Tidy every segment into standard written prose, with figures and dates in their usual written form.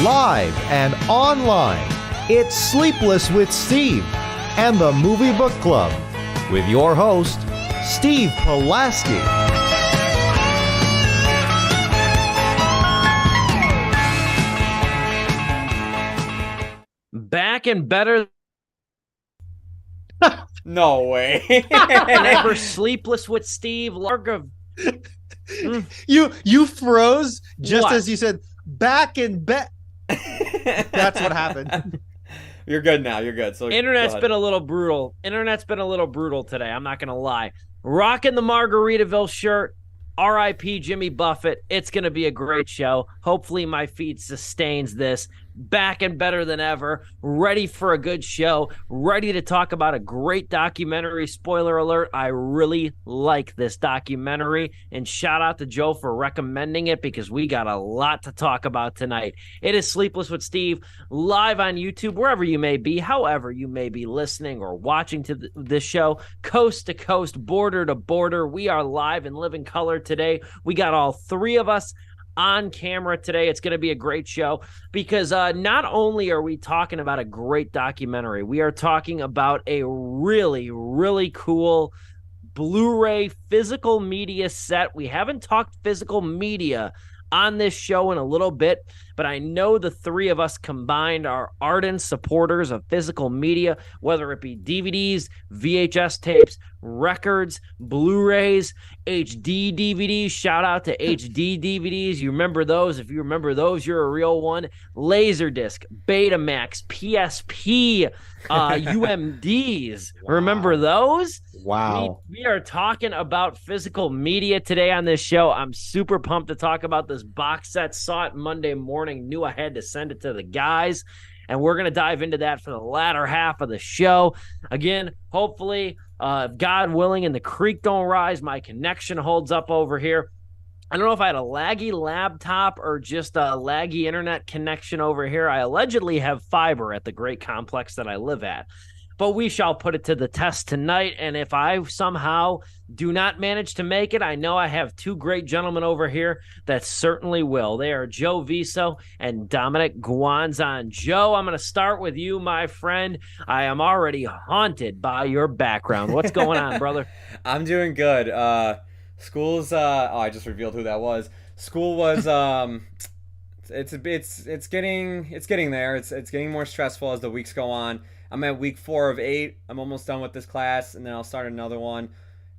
live and online. It's Sleepless with Steve and the Movie Book Club with your host, Steve Pulaski. Back and better. No way. Never Sleepless with Steve. You froze just What? as you said back and That's what happened. You're good now. You're good. So Internet's been a little brutal. Today. I'm not going to lie. Rocking the Margaritaville shirt. R.I.P. Jimmy Buffett. It's going to be a great show. Hopefully my feed sustains this. Back and better than ever. Ready for a good show. Ready to talk about a great documentary. Spoiler alert, I really like this documentary. And shout out to Joe for recommending it because we got a lot to talk about tonight. It is Sleepless with Steve, live on YouTube, wherever you may be, however you may be listening or watching to this show, coast to coast, border to border. We are live in living color today. We got all three of us on camera today. It's going to be a great show because not only are we talking about a great documentary, we are talking about a really, really cool Blu-ray physical media set. We haven't talked physical media on this show in a little bit, but I know the three of us combined are ardent supporters of physical media, whether it be DVDs, VHS tapes, records, Blu-rays, HD DVDs. Shout out to HD DVDs. You remember those? If you remember those, you're a real one. Laserdisc, Betamax, PSP, UMDs. Wow. Remember those? Wow. We are talking about physical media today on this show. I'm super pumped to talk about this box set. Saw it Monday morning, knew I had to send it to the guys, and we're going to dive into that for the latter half of the show. Again, hopefully, God willing, and the creek don't rise, my connection holds up over here. I don't know if I had a laggy laptop or just a laggy internet connection over here. I allegedly have fiber at the great complex that I live at, but we shall put it to the test tonight. And if I somehow do not manage to make it, I know I have two great gentlemen over here that certainly will. They are Joe Viso and Dominic Guanzon. Joe, I'm going to start with you, my friend. I am already haunted by your background. What's going on, brother? I'm doing good. School's I just revealed who that was. School was it's getting there. It's getting more stressful as the weeks go on. I'm at week 4 of 8. I'm almost done with this class, and then I'll start another one.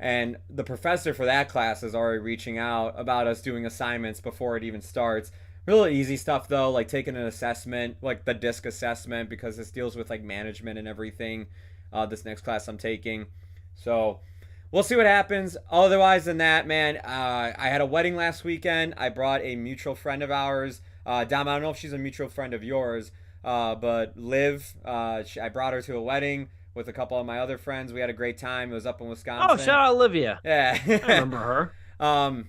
And the professor for that class is already reaching out about us doing assignments before it even starts. Really easy stuff, though, like taking an assessment, like the DISC assessment, because this deals with like management and everything, this next class I'm taking. So we'll see what happens. Otherwise than that, man, I had a wedding last weekend. I brought a mutual friend of ours. Dom, I don't know if she's a mutual friend of yours, but Liv, I brought her to a wedding with a couple of my other friends. We had a great time. It was up in Wisconsin. Oh, shout out Olivia. Yeah. I remember her.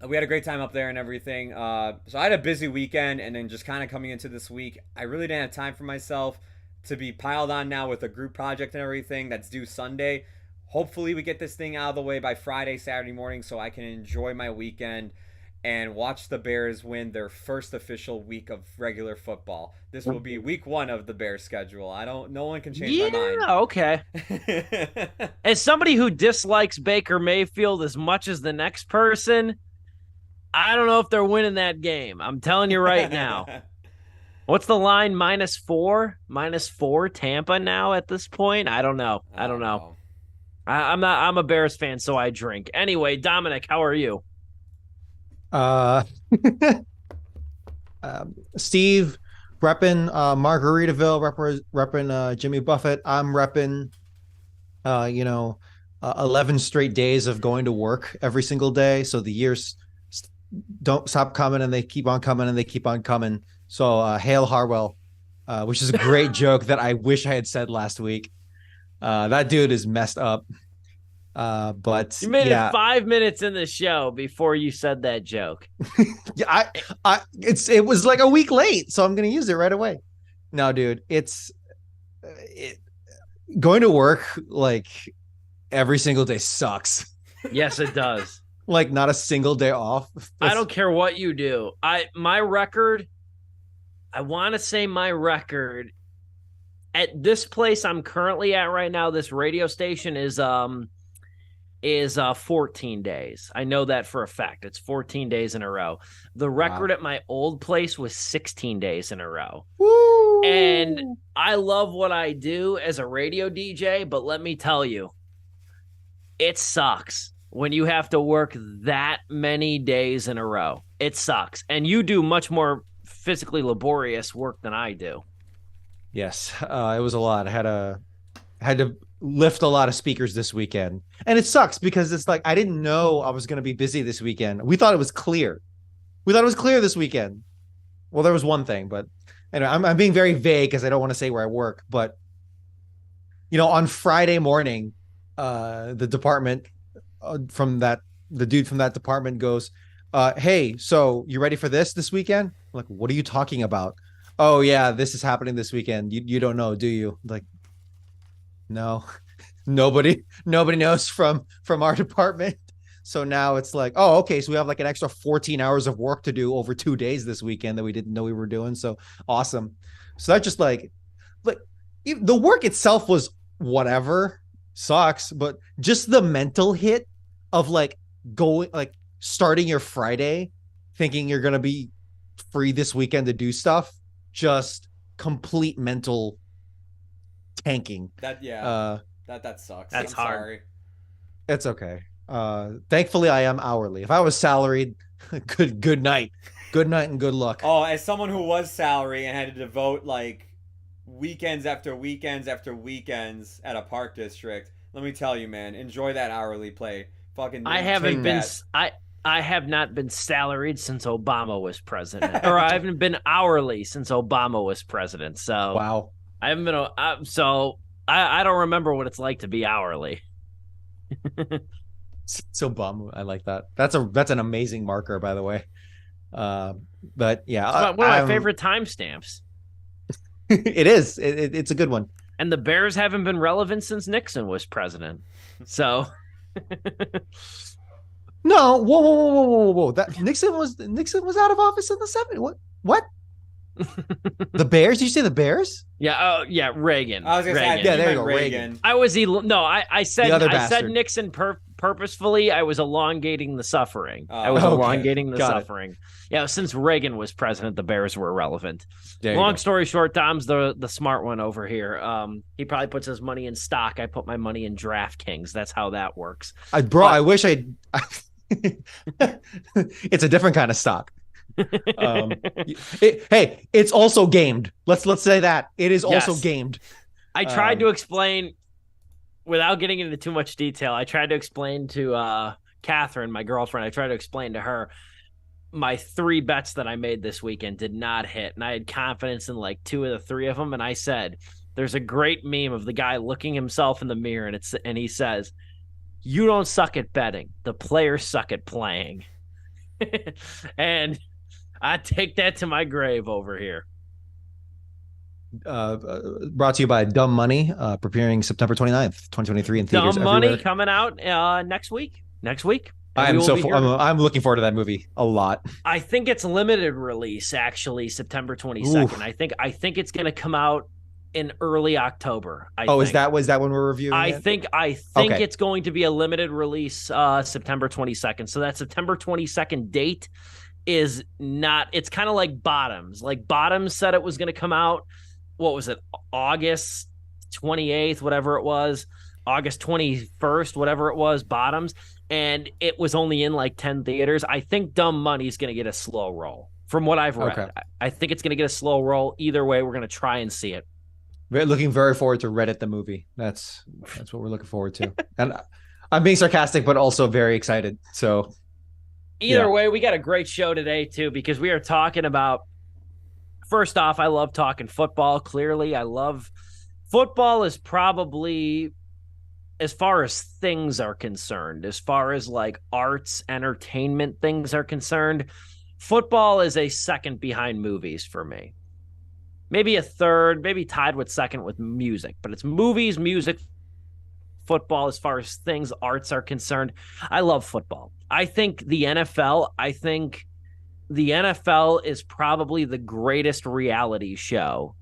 We had a great time up there and everything. So I had a busy weekend, and then just kind of coming into this week, I really didn't have time for myself to be piled on now with a group project and everything that's due Sunday. Hopefully we get this thing out of the way by Friday, Saturday morning so I can enjoy my weekend and watch the Bears win their first official week of regular football. This will be week 1 of the Bears schedule. No one can change my mind. Yeah, okay. As somebody who dislikes Baker Mayfield as much as the next person, I don't know if they're winning that game. I'm telling you right now. What's the line? -4? -4 Tampa now at this point? I don't know. I'm a Bears fan, so I drink. Anyway, Dominic, how are you? Steve repping Margaritaville, repping Jimmy Buffett. I'm repping 11 straight days of going to work every single day, so the years don't stop coming, and they keep on coming, and they keep on coming. So hail Harwell, which is a great joke that I wish I had said last week. That dude is messed up. But you made it 5 minutes in the show before you said that joke. Yeah, it was like a week late, so I'm gonna use it right away. No, dude, going to work like every single day sucks. Yes, it does. Like not a single day off. I don't care what you do. My record I want to say my record at this place I'm currently at right now, this radio station is 14 days. I know that for a fact. It's 14 days in a row. The record at my old place was 16 days in a row. Woo! And I love what I do as a radio DJ, but let me tell you, it sucks when you have to work that many days in a row. It sucks. And you do much more physically laborious work than I do. Yes, it was a lot. I had to lift a lot of speakers this weekend, and it sucks because it's like I didn't know I was going to be busy this weekend. We thought it was clear. We thought it was clear this weekend. Well, there was one thing, but anyway, I'm being very vague because I don't want to say where I work. But on Friday morning, the department the dude from that department goes, "Hey, so you ready for this weekend?" I'm like, what are you talking about? Oh yeah, this is happening this weekend. You don't know, do you? Like, no, nobody knows from our department. So now it's like, oh, okay, so we have like an extra 14 hours of work to do over 2 days this weekend that we didn't know we were doing. So awesome. So that just like the work itself was whatever, sucks, but just the mental hit of like starting your Friday thinking you're gonna be free this weekend to do stuff, just complete mental tanking. That sucks. That's I'm hard. Sorry. It's okay. Thankfully I am hourly. If I was salaried, good night and good luck. Oh, as someone who was salary and had to devote like weekends after weekends after weekends at a park district, let me tell you, man, enjoy that hourly play. Fucking I have not been salaried since Obama was president, or I haven't been hourly since Obama was president. So Wow. I haven't been. I don't remember what it's like to be hourly. So bum. I like that. That's an amazing marker, by the way. But yeah, It's one of my favorite timestamps. It is. It's a good one. And the Bears haven't been relevant since Nixon was president. So. No, whoa! That Nixon was out of office in the 70s. What? The Bears? Did you say the Bears? Yeah. Yeah. Reagan. I was gonna Reagan. say, Yeah, there you go, Reagan. I said bastard. Nixon purposefully. I was elongating the suffering. Okay. Elongating the Got it. suffering. Yeah, since Reagan was president, the Bears were relevant. There you Long go. story short, Dom's the smart one over here. He probably puts his money in stock. I put my money in DraftKings. That's how that works. I wish I. It's a different kind of stock. Hey, it's also gamed. Let's say that it is also Yes. gamed. I tried to explain, without getting into too much detail, I tried to explain to Catherine, my girlfriend, I tried to explain to her my 3 bets that I made this weekend did not hit. And I had confidence in like 2 of the 3 of them. And I said, there's a great meme of the guy looking himself in the mirror and he says, "You don't suck at betting. The players suck at playing." And I take that to my grave over here. Brought to you by Dumb Money, preparing September 29th, 2023 in theaters Dumb Money everywhere. coming out next week. I'm looking forward to that movie a lot. I think it's limited release, actually, September 22nd. Oof. I think it's going to come out in early October. Was that when we're reviewing? I it? think Okay. it's going to be a limited release September 22nd. So that September 22nd date is not, it's kind of like Bottoms. Like Bottoms said it was going to come out, what was it, August 28th, whatever it was, August 21st, whatever it was, Bottoms, and it was only in like 10 theaters. I think Dumb Money is going to get a slow roll from what I've read. Okay. I think it's going to get a slow roll. Either way, we're going to try and see it. Looking very forward to Reddit the movie. That's what we're looking forward to. And I'm being sarcastic, but also very excited. So either way, we got a great show today too, because we are talking about, first off, I love talking football. Clearly, I love football is probably, as far as things are concerned, as far as like arts, entertainment things are concerned, football is a second behind movies for me. Maybe a third, maybe tied with second with music, but it's movies, music, football as far as things, arts are concerned. I love football. I think the NFL, the NFL is probably the greatest reality show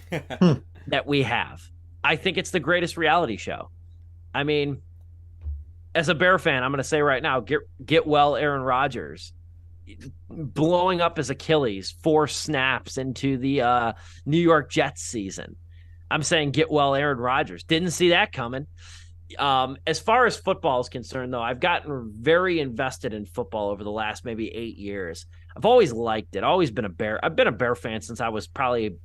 that we have. I think it's the greatest reality show. I mean, as a Bear fan, I'm going to say right now, get well, Aaron Rodgers. Blowing up his Achilles 4 snaps into the New York Jets season. I'm saying get well, Aaron Rodgers. Didn't see that coming. As far as football is concerned, though, I've gotten very invested in football over the last maybe 8 years. I've always liked it. Always been a Bear. I've been a Bear fan since I was probably,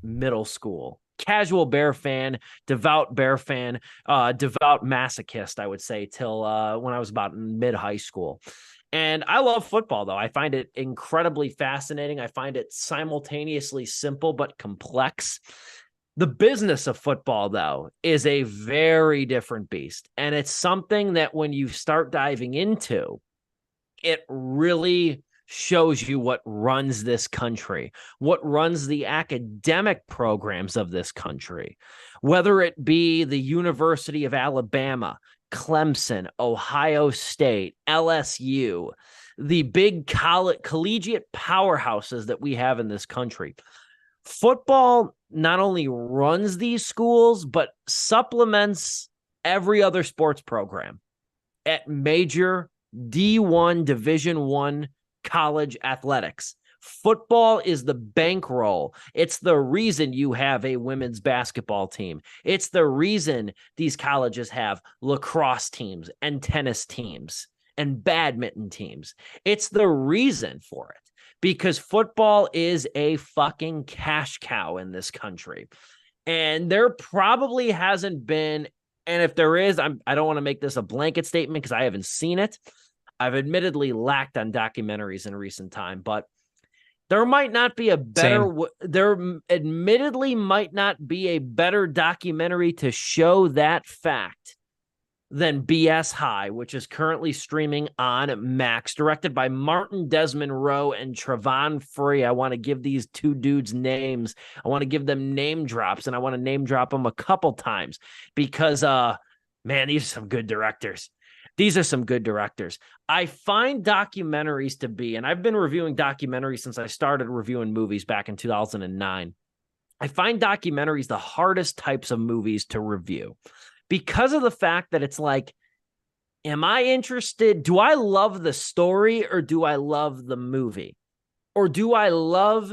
middle school. Casual Bear fan, devout Bear fan, devout masochist, I would say, till when I was about mid high school. And I love football, though. I find it incredibly fascinating. I find it simultaneously simple but complex. The business of football, though, is a very different beast. And it's something that when you start diving into, it really shows you what runs this country, what runs the academic programs of this country, whether it be the University of Alabama, Clemson, Ohio State, LSU, the big collegiate powerhouses that we have in this country. Football not only runs these schools, but supplements every other sports program at major D1 Division I college athletics. Football is the bankroll. It's the reason you have a women's basketball team. It's the reason these colleges have lacrosse teams and tennis teams and badminton teams. It's the reason for it, because football is a fucking cash cow in this country. And there probably hasn't been, and if there is, I don't want to make this a blanket statement because I haven't seen it. I've admittedly lacked on documentaries in recent time, but there might not be a better, there admittedly might not be a better documentary to show that fact than BS High, which is currently streaming on Max, directed by Martin Desmond Rowe and Trevon Free. I want to give these two dudes names. I want to give them name drops, and I want to name drop them a couple times because, man, these are some good directors. These are some good directors. I find documentaries to be, and I've been reviewing documentaries since I started reviewing movies back in 2009. I find documentaries the hardest types of movies to review because of the fact that it's like, am I interested? Do I love the story or do I love the movie? Or do I love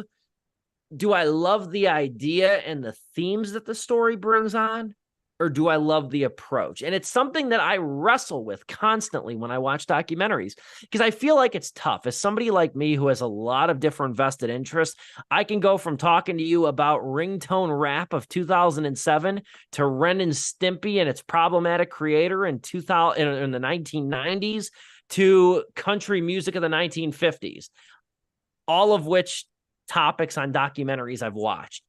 the idea and the themes that the story brings on? Or do I love the approach? And it's something that I wrestle with constantly when I watch documentaries, because I feel like it's tough. As somebody like me who has a lot of different vested interests, I can go from talking to you about ringtone rap of 2007 to Ren and Stimpy and its problematic creator in the 1990s to country music of the 1950s, all of which topics on documentaries I've watched.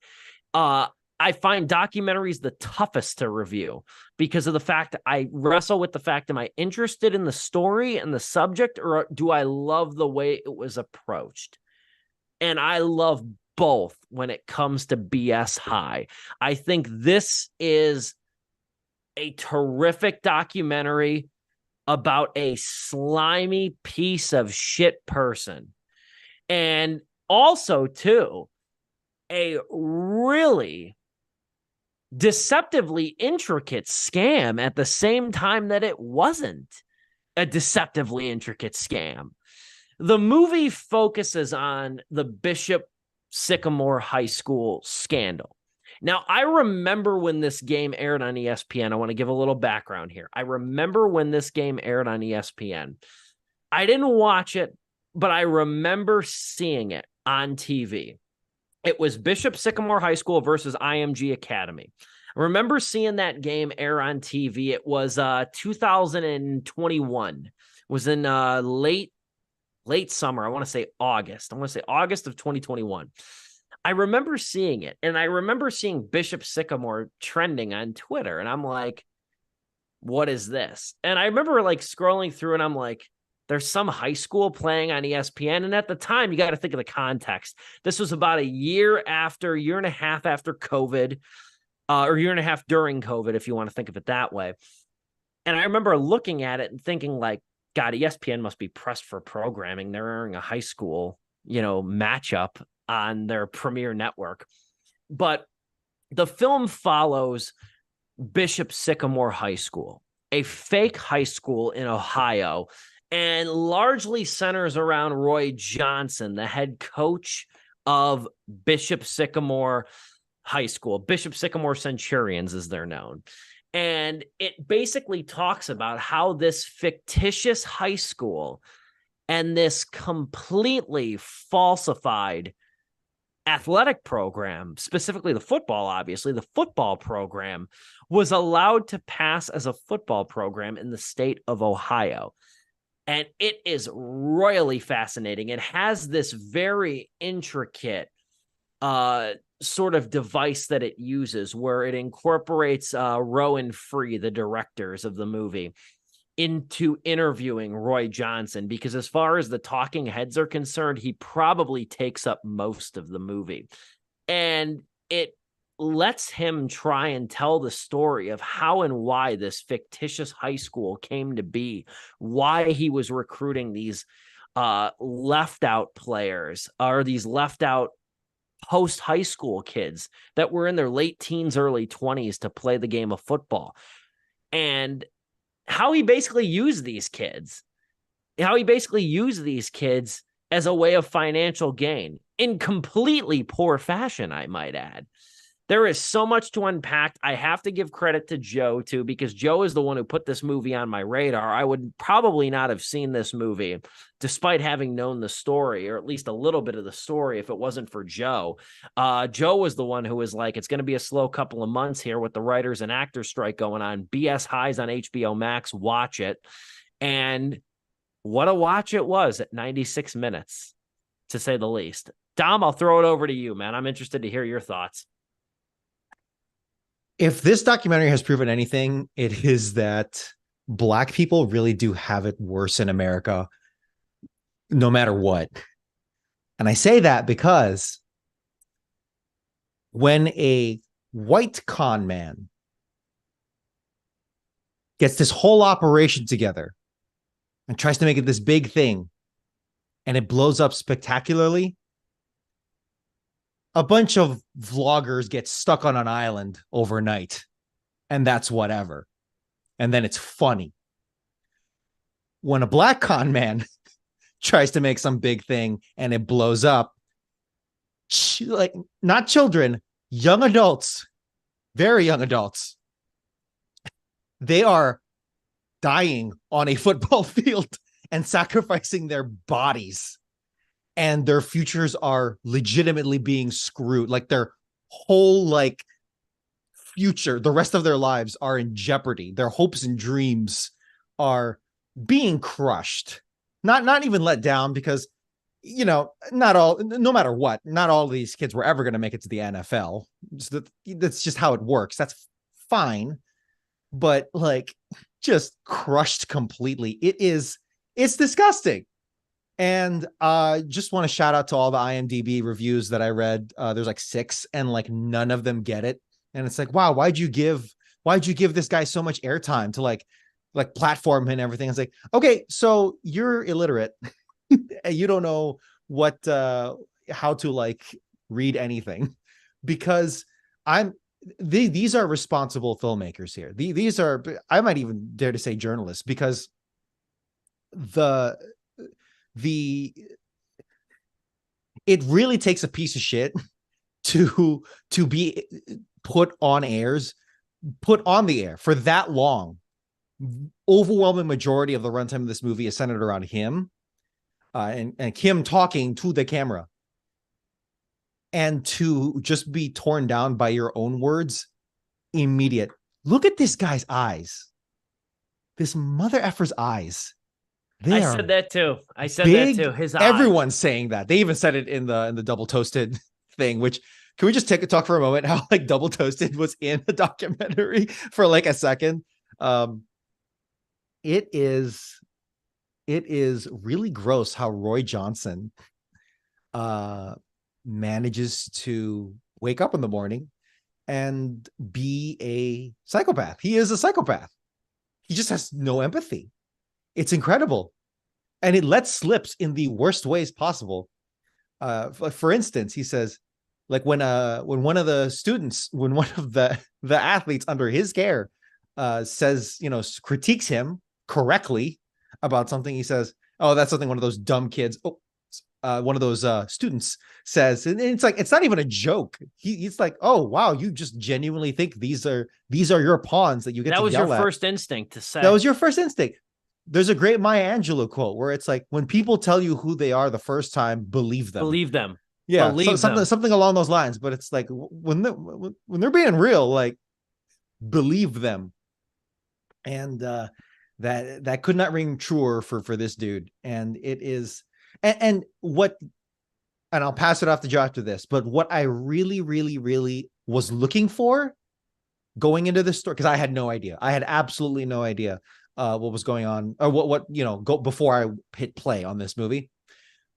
I find documentaries the toughest to review because of the fact I wrestle with the fact, am I interested in the story and the subject, or do I love the way it was approached? And I love both when it comes to BS High. I think this is a terrific documentary about a slimy piece of shit person. And also, too, a really deceptively intricate scam at the same time that it wasn't a deceptively intricate scam. The movie focuses on the Bishop Sycamore High School scandal. Now, I remember when this game aired on ESPN. I want to give a little background here. I remember when this game aired on ESPN. I didn't watch it, but I remember seeing it on TV. It was Bishop Sycamore High School versus IMG Academy. I remember seeing that game air on TV. It was 2021. It was in late summer. I want to say August. August of 2021. I remember seeing it, and I remember seeing Bishop Sycamore trending on Twitter, and I'm like, what is this? And I remember like scrolling through, and I'm like, there's some high school playing on ESPN. And at the time, you got to think of the context. This was about a year and a half after COVID, or year and a half during COVID, if you want to think of it that way. And I remember looking at it and thinking like, God, ESPN must be pressed for programming. They're airing a high school, matchup on their premier network. But the film follows Bishop Sycamore High School, a fake high school in Ohio, and largely centers around Roy Johnson, the head coach of Bishop Sycamore High School. Bishop Sycamore Centurions, as they're known. And it basically talks about how this fictitious high school and this completely falsified athletic program, specifically the football, obviously, the football program was allowed to pass as a football program in the state of Ohio. And it is royally fascinating. It has this very intricate sort of device that it uses where it incorporates Rowan Free, the directors of the movie, into interviewing Roy Johnson, because as far as the talking heads are concerned, he probably takes up most of the movie. And it lets him try and tell the story of how and why this fictitious high school came to be, why he was recruiting these left out players, or these left out post high school kids that were in their late teens, early 20s to play the game of football. And how he basically used these kids as a way of financial gain in completely poor fashion, I might add. There is so much to unpack. I have to give credit to Joe, too, because Joe is the one who put this movie on my radar. I would probably not have seen this movie, despite having known the story, or at least a little bit of the story, if it wasn't for Joe. Joe was the one who was like, it's going to be a slow couple of months here with the writers and actors strike going on. BS Highs on HBO Max, watch it. And what a watch it was at 96 minutes, to say the least. Dom, I'll throw it over to you, man. I'm interested to hear your thoughts. If this documentary has proven anything, it is that Black people really do have it worse in America, no matter what. And I say that because when a white con man gets this whole operation together and tries to make it this big thing, and it blows up spectacularly, a bunch of vloggers get stuck on an island overnight, and that's whatever. And then it's funny. When a Black con man tries to make some big thing and it blows up, like, not children, young adults, very young adults, they are dying on a football field and sacrificing their bodies, and their futures are legitimately being screwed. Like, their whole future, the rest of their lives are in jeopardy. Their hopes and dreams are being crushed, not even let down, because no matter what, not all of these kids were ever going to make it to the NFL. That's just how it works. That's fine. But just crushed completely. It's disgusting. And just want to shout out to all the IMDb reviews that I read. There's 6, and none of them get it. And it's wow, why'd you give this guy so much airtime to platform and everything? It's okay, so you're illiterate. You don't know how to read anything, because these are responsible filmmakers here. These are, I might even dare to say, journalists, because it really takes a piece of shit to be put on the air for that long. Overwhelming majority of the runtime of this movie is centered around him and Kim talking to the camera, and to just be torn down by your own words. Immediate. Look at this guy's eyes. This mother effer's eyes. I said that too. His eyes. Everyone's saying that. They even said it in the Double Toasted thing, which, can we just talk for a moment how Double Toasted was in the documentary for a second? It is really gross how Roy Johnson manages to wake up in the morning and be a psychopath. He is a psychopath. He just has no empathy. It's incredible. And it lets slips in the worst ways possible. For instance, he says, like when one of the students, when one of the athletes under his care says, critiques him correctly about something, he says, "Oh, that's something one of those dumb kids." One of those students says, and it's like, it's not even a joke. He's like, "Oh, wow, you just genuinely think these are your pawns that you get to yell at." That was your first instinct to say. That was your first instinct. There's a great Maya Angelou quote where it's like, when people tell you who they are the first time, believe them. Believe them. Yeah, believe them. Something along those lines. But it's like, when they're being real, like, believe them. And that could not ring truer for this dude. And it is, and I'll pass it off to Joe after this. But what I really, really, really was looking for going into this story, because I had no idea. I had absolutely no idea what was going on, or what go before I hit play on this movie.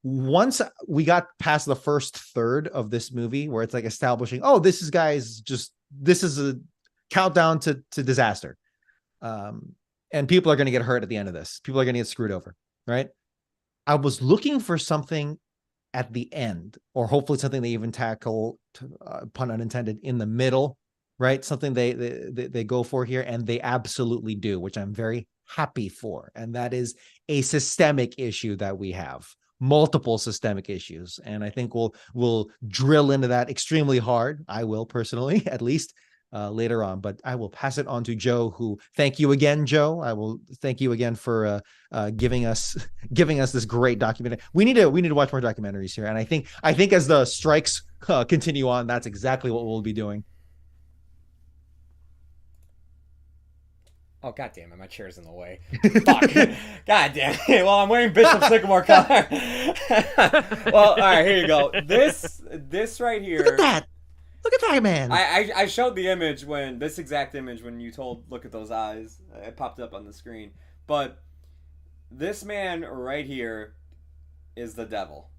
Once we got past the first third of this movie, where it's like establishing, oh, this is a countdown to disaster, and people are going to get hurt at the end of this. People are going to get screwed over, right? I was looking for something at the end, or hopefully something they even tackle, pun unintended, in the middle. Right, something they go for here, and they absolutely do, which I'm very happy for. And that is a systemic issue that we have, multiple systemic issues, and I think we'll drill into that extremely hard. I will personally, at least later on. But I will pass it on to Joe. Who, thank you again, Joe. I will thank you again for giving us this great documentary. We need to watch more documentaries here, and I think as the strikes continue on, that's exactly what we'll be doing. Oh, god damn it, my chair's in the way. Fuck. God damn it. Well, I'm wearing Bishop Sycamore collar. Well, alright, here you go. This right here. Look at that, man. I showed the image this exact image when you told, look at those eyes. It popped up on the screen. But this man right here is the devil.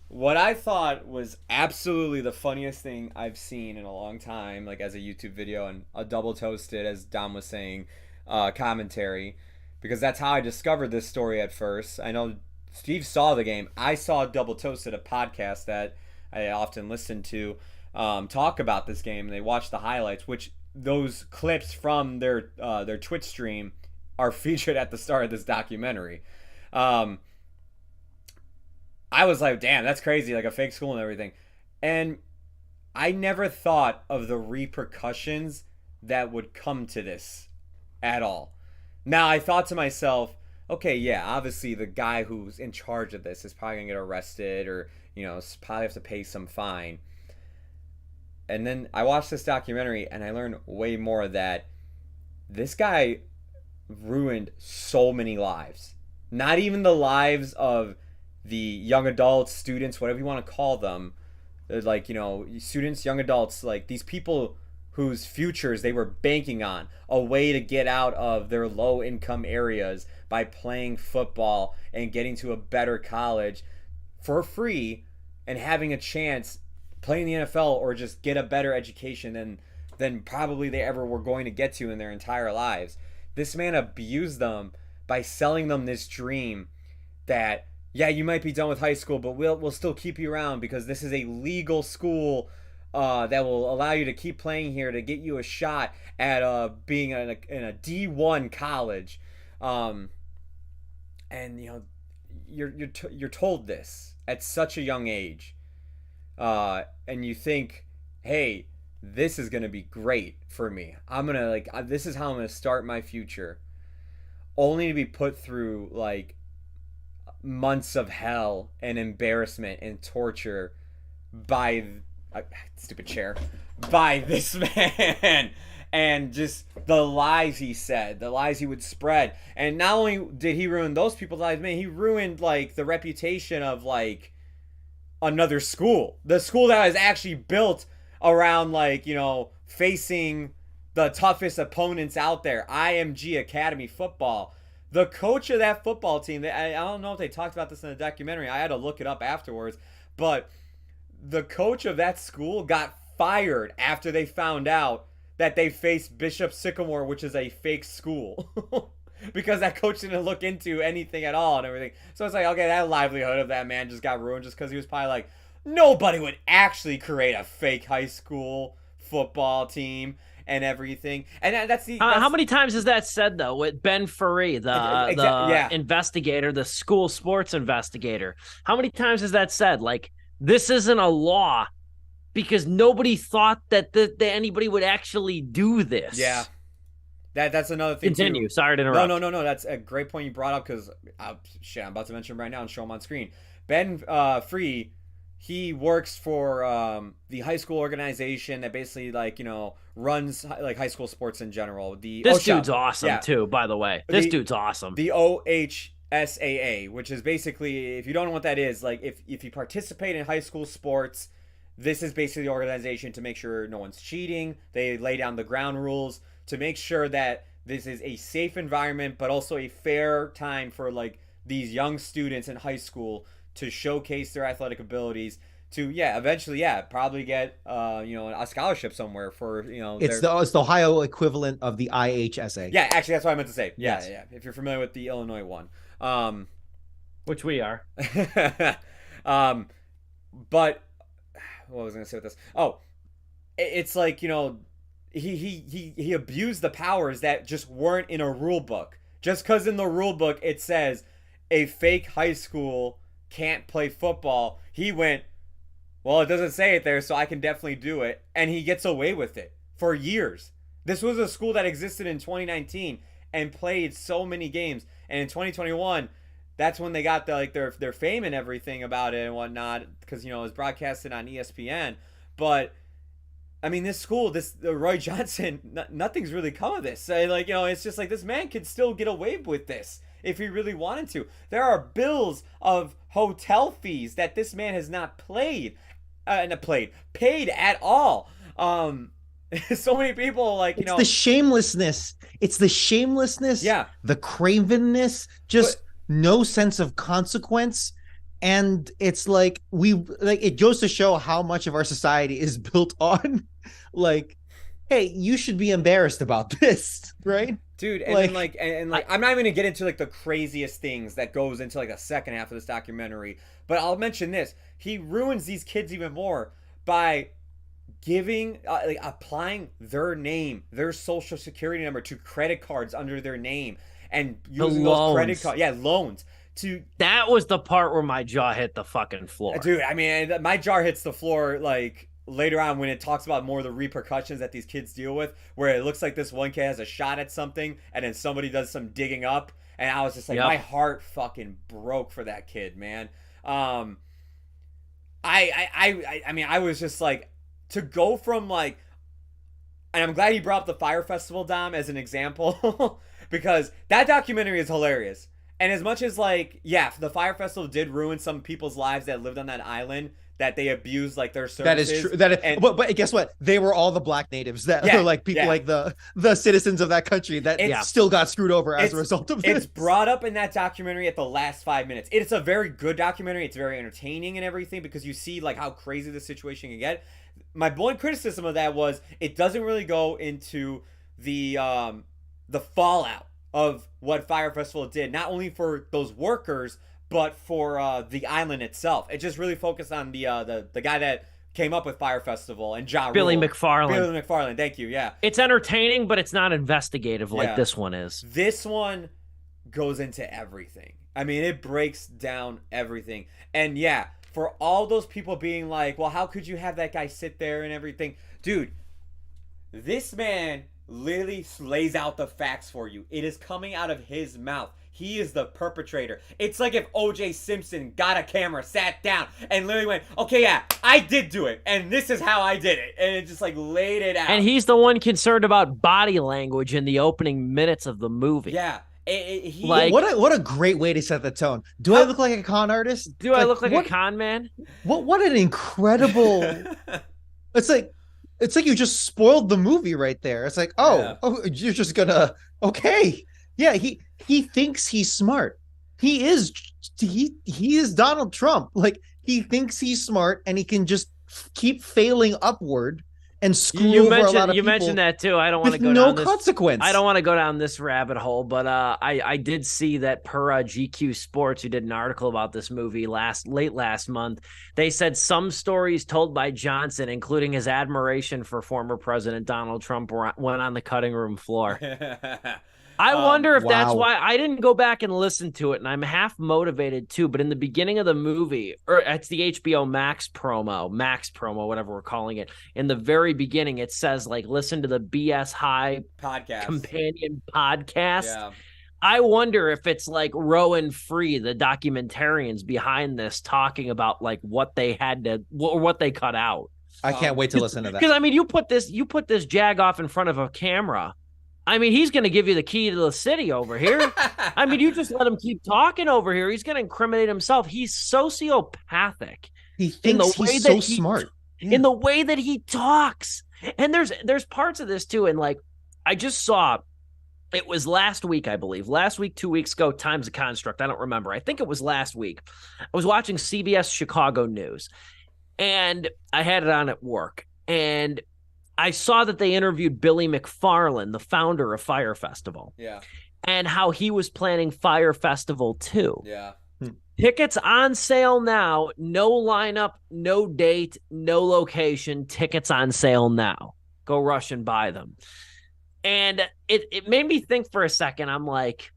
What I thought was absolutely the funniest thing I've seen in a long time, like as a YouTube video, and a double toasted, as Dom was saying, commentary, because that's how I discovered this story at first. I know Steve saw the game. I saw Double Toasted, a podcast that I often listen to, talk about this game, and they watch the highlights, which those clips from their Twitch stream are featured at the start of this documentary. I was like, damn, that's crazy, like a fake school and everything. And I never thought of the repercussions that would come to this at all. Now, I thought to myself, okay, yeah, obviously the guy who's in charge of this is probably going to get arrested, or, probably have to pay some fine. And then I watched this documentary and I learned way more, that this guy ruined so many lives. Not even the lives of the young adults, students, whatever you want to call them, like, students, young adults, like these people whose futures they were banking on, a way to get out of their low income areas by playing football and getting to a better college for free, and having a chance playing the NFL, or just get a better education than probably they ever were going to get to in their entire lives. This man abused them by selling them this dream that, yeah, you might be done with high school, but we'll still keep you around because this is a legal school that will allow you to keep playing here, to get you a shot at being in a D1 college. And you're told this at such a young age, and you think, hey, this is gonna be great for me. I'm gonna this is how I'm gonna start my future, only to be put through months of hell and embarrassment and torture by stupid chair, by this man, and just the lies he said, the lies he would spread. And not only did he ruin those people's lives, man, he ruined the reputation of another school, the school that was actually built around facing the toughest opponents out there, IMG Academy football. The coach of that football team, I don't know if they talked about this in the documentary. I had to look it up afterwards. But the coach of that school got fired after they found out that they faced Bishop Sycamore, which is a fake school. because that coach didn't look into anything at all and everything. So it's like, okay, that livelihood of that man just got ruined just because he was probably like, nobody would actually create a fake high school football team and everything. And that's how many times is that said though with Ben Furry, the investigator, the school sports investigator? How many times is that said? Like, this isn't a law because nobody thought that anybody would actually do this. Yeah. That's another thing. Continue. Too. Sorry to interrupt. No. That's a great point you brought up because I'm about to mention him right now and show him on screen. Ben Free, he works for the high school organization that basically runs like high school sports in general. This dude's awesome too, by the way. This dude's awesome. The OHSAA, which is basically, if you don't know what that is, like if you participate in high school sports, this is basically the organization to make sure no one's cheating. They lay down the ground rules to make sure that this is a safe environment, but also a fair time for like these young students in high school to showcase their athletic abilities to eventually probably get a scholarship somewhere for it's the Ohio equivalent of the IHSA. Yeah, actually that's what I meant to say. Yes. Yeah. If you're familiar with the Illinois one. Which we are. But what was I gonna say with this? Oh, it's like, he abused the powers that just weren't in a rule book. Just because in the rule book it says a fake high school can't play football, he went, well, it doesn't say it there, so I can definitely do it. And he gets away with it for years. This was a school that existed in 2019 and played so many games. And in 2021, that's when they got their fame and everything about it and whatnot, because, it was broadcasted on ESPN. But I mean, this school, the Roy Johnson, nothing's really come of this. It's just like this man could still get away with this if he really wanted to. There are bills of hotel fees that this man has not paid at all. So many people it's the shamelessness. It's the shamelessness. Yeah. The cravenness. No sense of consequence. And it's like it goes to show how much of our society is built on hey, you should be embarrassed about this, right? Dude, and I'm not even gonna get into the craziest things that goes into the second half of this documentary, but I'll mention this. He ruins these kids even more by applying their name, their social security number to credit cards under their name and using those credit cards. Yeah, loans. That was the part where my jaw hit the fucking floor. Dude, I mean, my jaw hits the floor later on when it talks about more of the repercussions that these kids deal with, where it looks like this one kid has a shot at something and then somebody does some digging up, and I was just like, my heart fucking broke for that kid, man. I mean, I was just like, to go from and I'm glad you brought up the Fire Festival, Dom, as an example, because that documentary is hilarious. And as much as the Fire Festival did ruin some people's lives that lived on that island, that they abused their services. That is true. But guess what? They were all the black natives that were people the citizens of that country that still got screwed over as a result of this. It's brought up in that documentary at the last 5 minutes. It's a very good documentary. It's very entertaining and everything because you see how crazy the situation can get. My one criticism of that was it doesn't really go into the fallout of what Fire Festival did, not only for those workers, but for the island itself. It just really focused on the guy that came up with Fire Festival and Billy McFarland. Billy McFarland, thank you, yeah. It's entertaining, but it's not investigative like this one is. This one goes into everything. I mean, it breaks down everything. And for all those people being like, well, how could you have that guy sit there and everything? Dude, this man literally lays out the facts for you. It is coming out of his mouth. He is the perpetrator. It's like if O.J. Simpson got a camera, sat down, and literally went, okay, I did do it, and this is how I did it. And it just laid it out. And he's the one concerned about body language in the opening minutes of the movie. Yeah. What a great way to set the tone. Do I look like a con artist? Do I look like a con man? What an incredible... It's like you just spoiled the movie right there. It's like, you're just gonna... Okay. Yeah, he thinks he's smart. He is Donald Trump. He thinks he's smart and he can just keep failing upward and screw You over a lot mentioned of you people mentioned that too. I don't want to with go no down this. consequence. I don't want to go down this rabbit hole, but I did see that per GQ Sports, who did an article about this movie late last month. They said some stories told by Johnson, including his admiration for former President Donald Trump, went on the cutting room floor. I wonder if that's why I didn't go back and listen to it, and I'm half motivated too. But in the beginning of the movie, or it's the HBO Max promo, whatever we're calling it, in the very beginning, it says like, listen to the BS High podcast companion podcast. Yeah. I wonder if it's like Rowan Free, the documentarians behind this, talking about like what they had to, or what they cut out. I can't wait to listen to that. Because I mean, you put this jag off in front of a camera. I mean, he's going to give you the key to the city over here. I mean, you just let him keep talking over here. He's going to incriminate himself. He's sociopathic. He thinks he's so smart. In the way that he talks. And there's parts of this too. And like, I just saw, it was last week, I believe. Last week, 2 weeks ago, time's a construct. I don't remember. I think it was last week. I was watching CBS Chicago News, and I had it on at work. And I saw that they interviewed Billy McFarland, the founder of Fire Festival. Yeah. And how he was planning Fire Festival too. Yeah. Tickets on sale now. No lineup, no date, no location. Tickets on sale now. Go rush and buy them. And it made me think for a second. I'm like,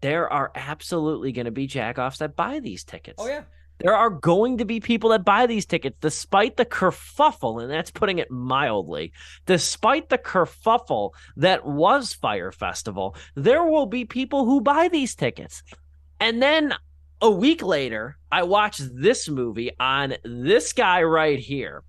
there are absolutely going to be jagoffs that buy these tickets. Oh, yeah. There are going to be people that buy these tickets, despite the kerfuffle, and that's putting it mildly, despite the kerfuffle that was Fire Festival, there will be people who buy these tickets. And then a week later, I watched this movie on this guy right here,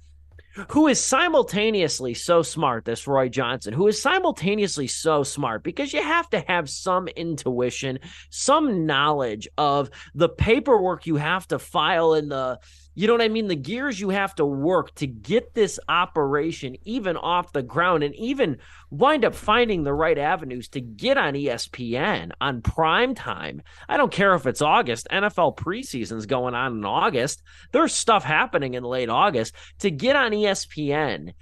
who is simultaneously so smart, this Roy Johnson, who is simultaneously so smart, because you have to have some intuition, some knowledge of the paperwork you have to file in the, you know what I mean? The gears you have to work to get this operation even off the ground, and even wind up finding the right avenues to get on ESPN on prime time. I don't care if it's August. NFL preseason's going on in August. There's stuff happening in late August. To get on ESPN,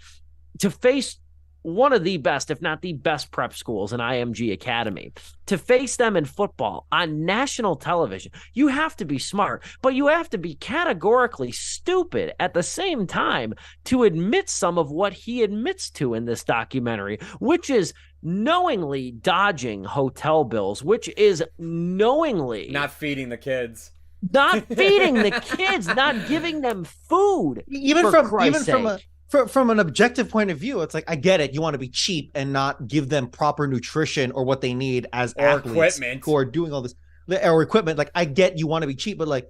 to face one of the best, if not the best prep schools in IMG Academy, to face them in football on national television, you have to be smart, but you have to be categorically stupid at the same time to admit some of what he admits to in this documentary, which is knowingly dodging hotel bills, which is knowingly not feeding the kids. Not feeding the kids, not giving them food. From an objective point of view, it's like, I get it. You want to be cheap and not give them proper nutrition or what they need as athletes who are doing all this, or equipment. Like, I get you want to be cheap, but like,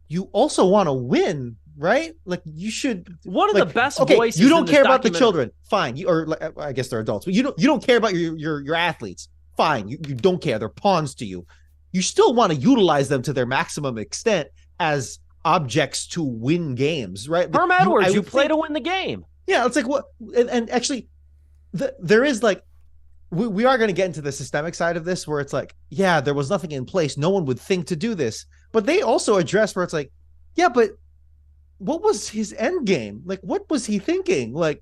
you also want to win, right? Like, you should. One of the best voices. You don't care about the children, fine. I guess they're adults, but you don't care about your athletes, fine. You don't care. They're pawns to you. You still want to utilize them to their maximum extent as objects to win games, right? Herm Edwards, you play to win the game. Yeah, it's like what, and actually, there is like, we are going to get into the systemic side of this, where it's like, yeah, there was nothing in place. No one would think to do this, but they also address where it's like, yeah, but what was his end game? Like, what was he thinking? Like,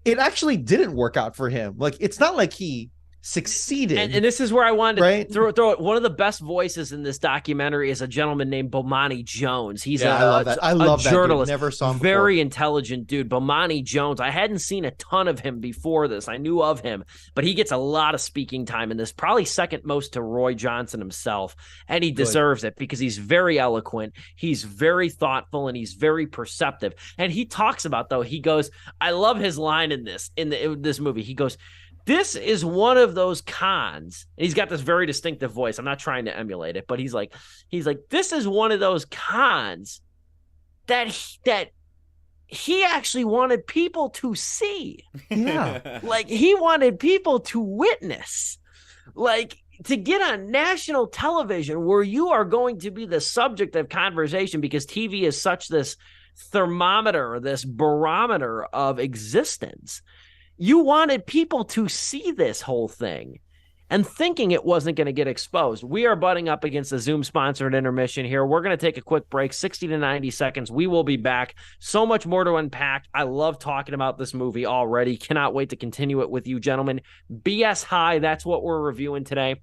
it actually didn't work out for him. Like, it's not like he succeeded. And this is where I wanted to throw it. One of the best voices in this documentary is a gentleman named Bomani Jones. He's I love that journalist. Dude. Never saw him very before. intelligent dude. Bomani Jones. I hadn't seen a ton of him before this. I knew of him, but he gets a lot of speaking time in this, probably second most to Roy Johnson himself. And he deserves it because he's very eloquent. He's very thoughtful, and he's very perceptive. And he talks about, though, he goes, I love his line in this movie. He goes, this is one of those cons. And he's got this very distinctive voice. I'm not trying to emulate it, but he's like, this is one of those cons that he actually wanted people to see. Yeah. Like, he wanted people to witness. Like, to get on national television where you are going to be the subject of conversation, because TV is such this thermometer, this barometer of existence. You wanted people to see this whole thing. and thinking it wasn't going to get exposed. We are butting up against a Zoom-sponsored intermission here. We're going to take a quick break, 60 to 90 seconds. We will be back. So much more to unpack. I love talking about this movie already. Cannot wait to continue it with you, gentlemen. BS High, that's what we're reviewing today.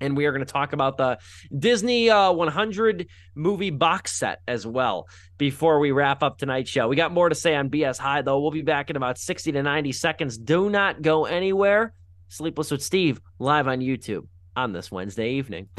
And we are going to talk about the Disney 100 movie box set as well before we wrap up tonight's show. We got more to say on BS High, though. We'll be back in about 60 to 90 seconds. Do not go anywhere. Sleepless with Steve, live on YouTube on this Wednesday evening.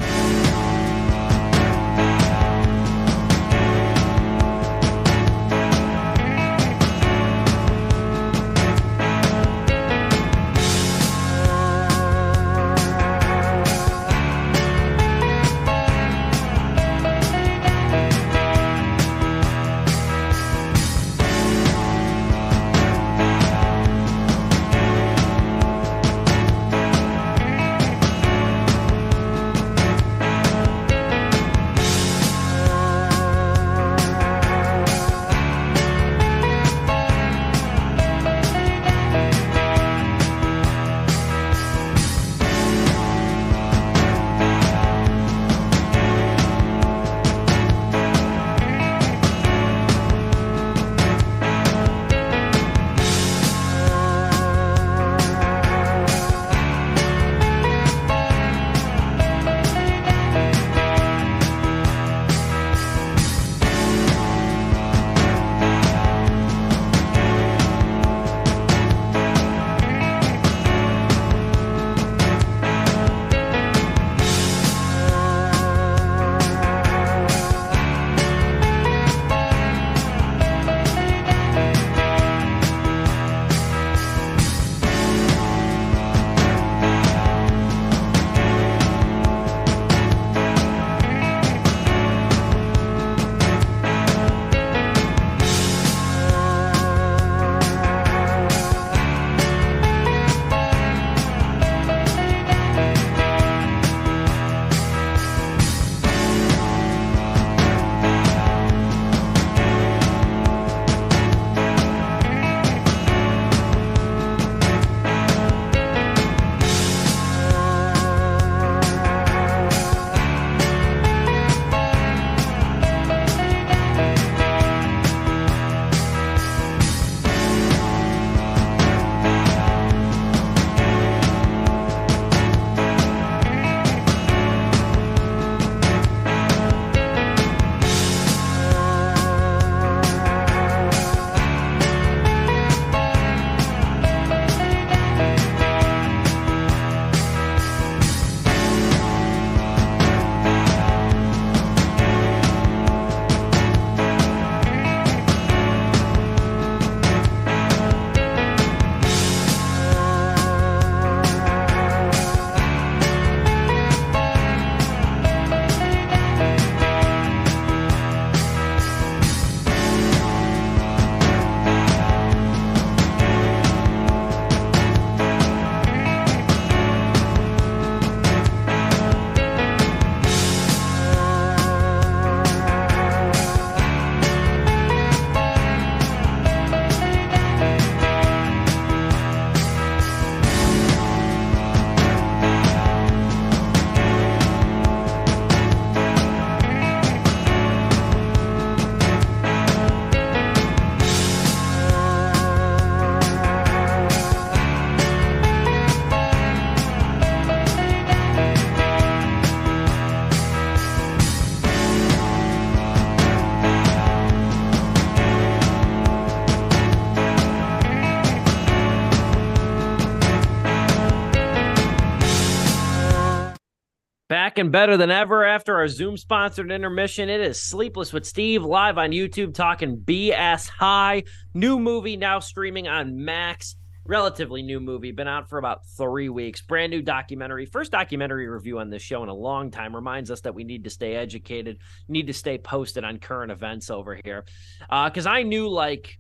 Back and better than ever after our Zoom-sponsored intermission. It is Sleepless with Steve, live on YouTube, talking BS High. New movie now streaming on Max. Relatively new movie, been out for about 3 weeks. Brand new documentary. First documentary review on this show in a long time. Reminds us that we need to stay educated, need to stay posted on current events over here. Because I knew like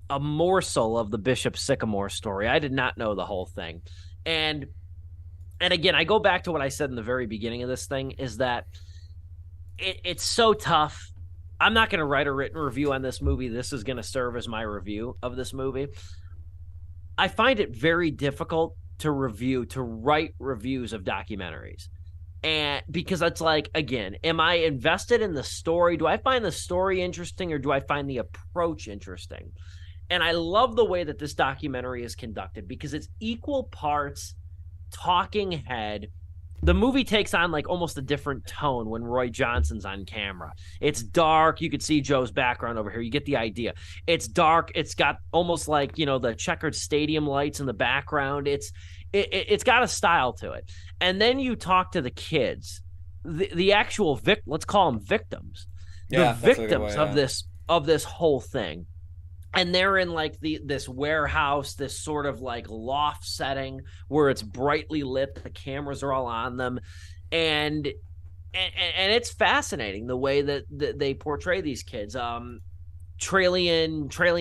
a morsel of the Bishop Sycamore story. I did not know the whole thing. And again, I go back to what I said in the very beginning of this thing, is that it's so tough. I'm not going to write a written review on this movie. This is going to serve as my review of this movie. I find it very difficult to write reviews of documentaries. And because it's like, again, am I invested in the story? Do I find the story interesting, or do I find the approach interesting? And I love the way that this documentary is conducted, because it's equal parts talking head. The movie takes on like almost a different tone when Roy Johnson's on camera. It's dark. You could see Joe's background over here. You get the idea. It's dark. It's got almost like, the checkered stadium lights in the background. It's got a style to it. And then you talk to the kids, the actual let's call them victims, the victims of this whole thing. And they're in like this warehouse, this sort of like loft setting where it's brightly lit. The cameras are all on them. And it's fascinating the way that they portray these kids. Traylon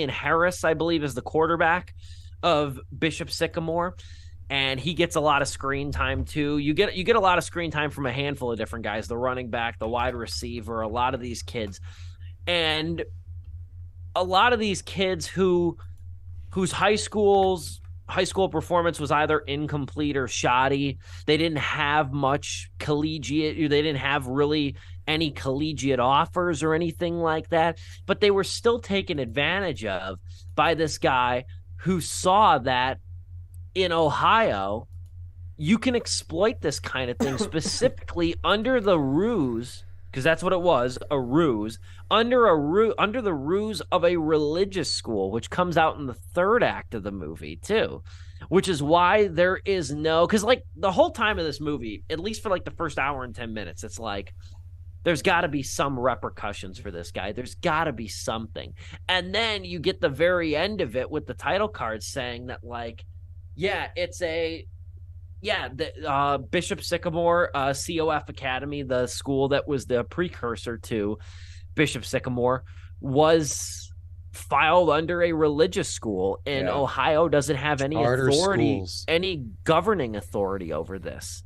Harris, I believe, is the quarterback of Bishop Sycamore. And he gets a lot of screen time too. You get a lot of screen time from a handful of different guys, the running back, the wide receiver, a lot of these kids. And a lot of these kids whose high school performance was either incomplete or shoddy. They didn't have much collegiate. They didn't have really any collegiate offers or anything like that. But they were still taken advantage of by this guy who saw that in Ohio, you can exploit this kind of thing specifically under the ruse, because that's what it was, a ruse, under the ruse of a religious school, which comes out in the third act of the movie too, which is why there is because like the whole time of this movie, at least for like the first hour and 10 minutes, it's like there's got to be some repercussions for this guy. There's got to be something. And then you get the very end of it with the title card saying that like, the Bishop Sycamore COF Academy, the school that was the precursor to Bishop Sycamore, was filed under a religious school, and Ohio doesn't have any authority, any governing authority over this.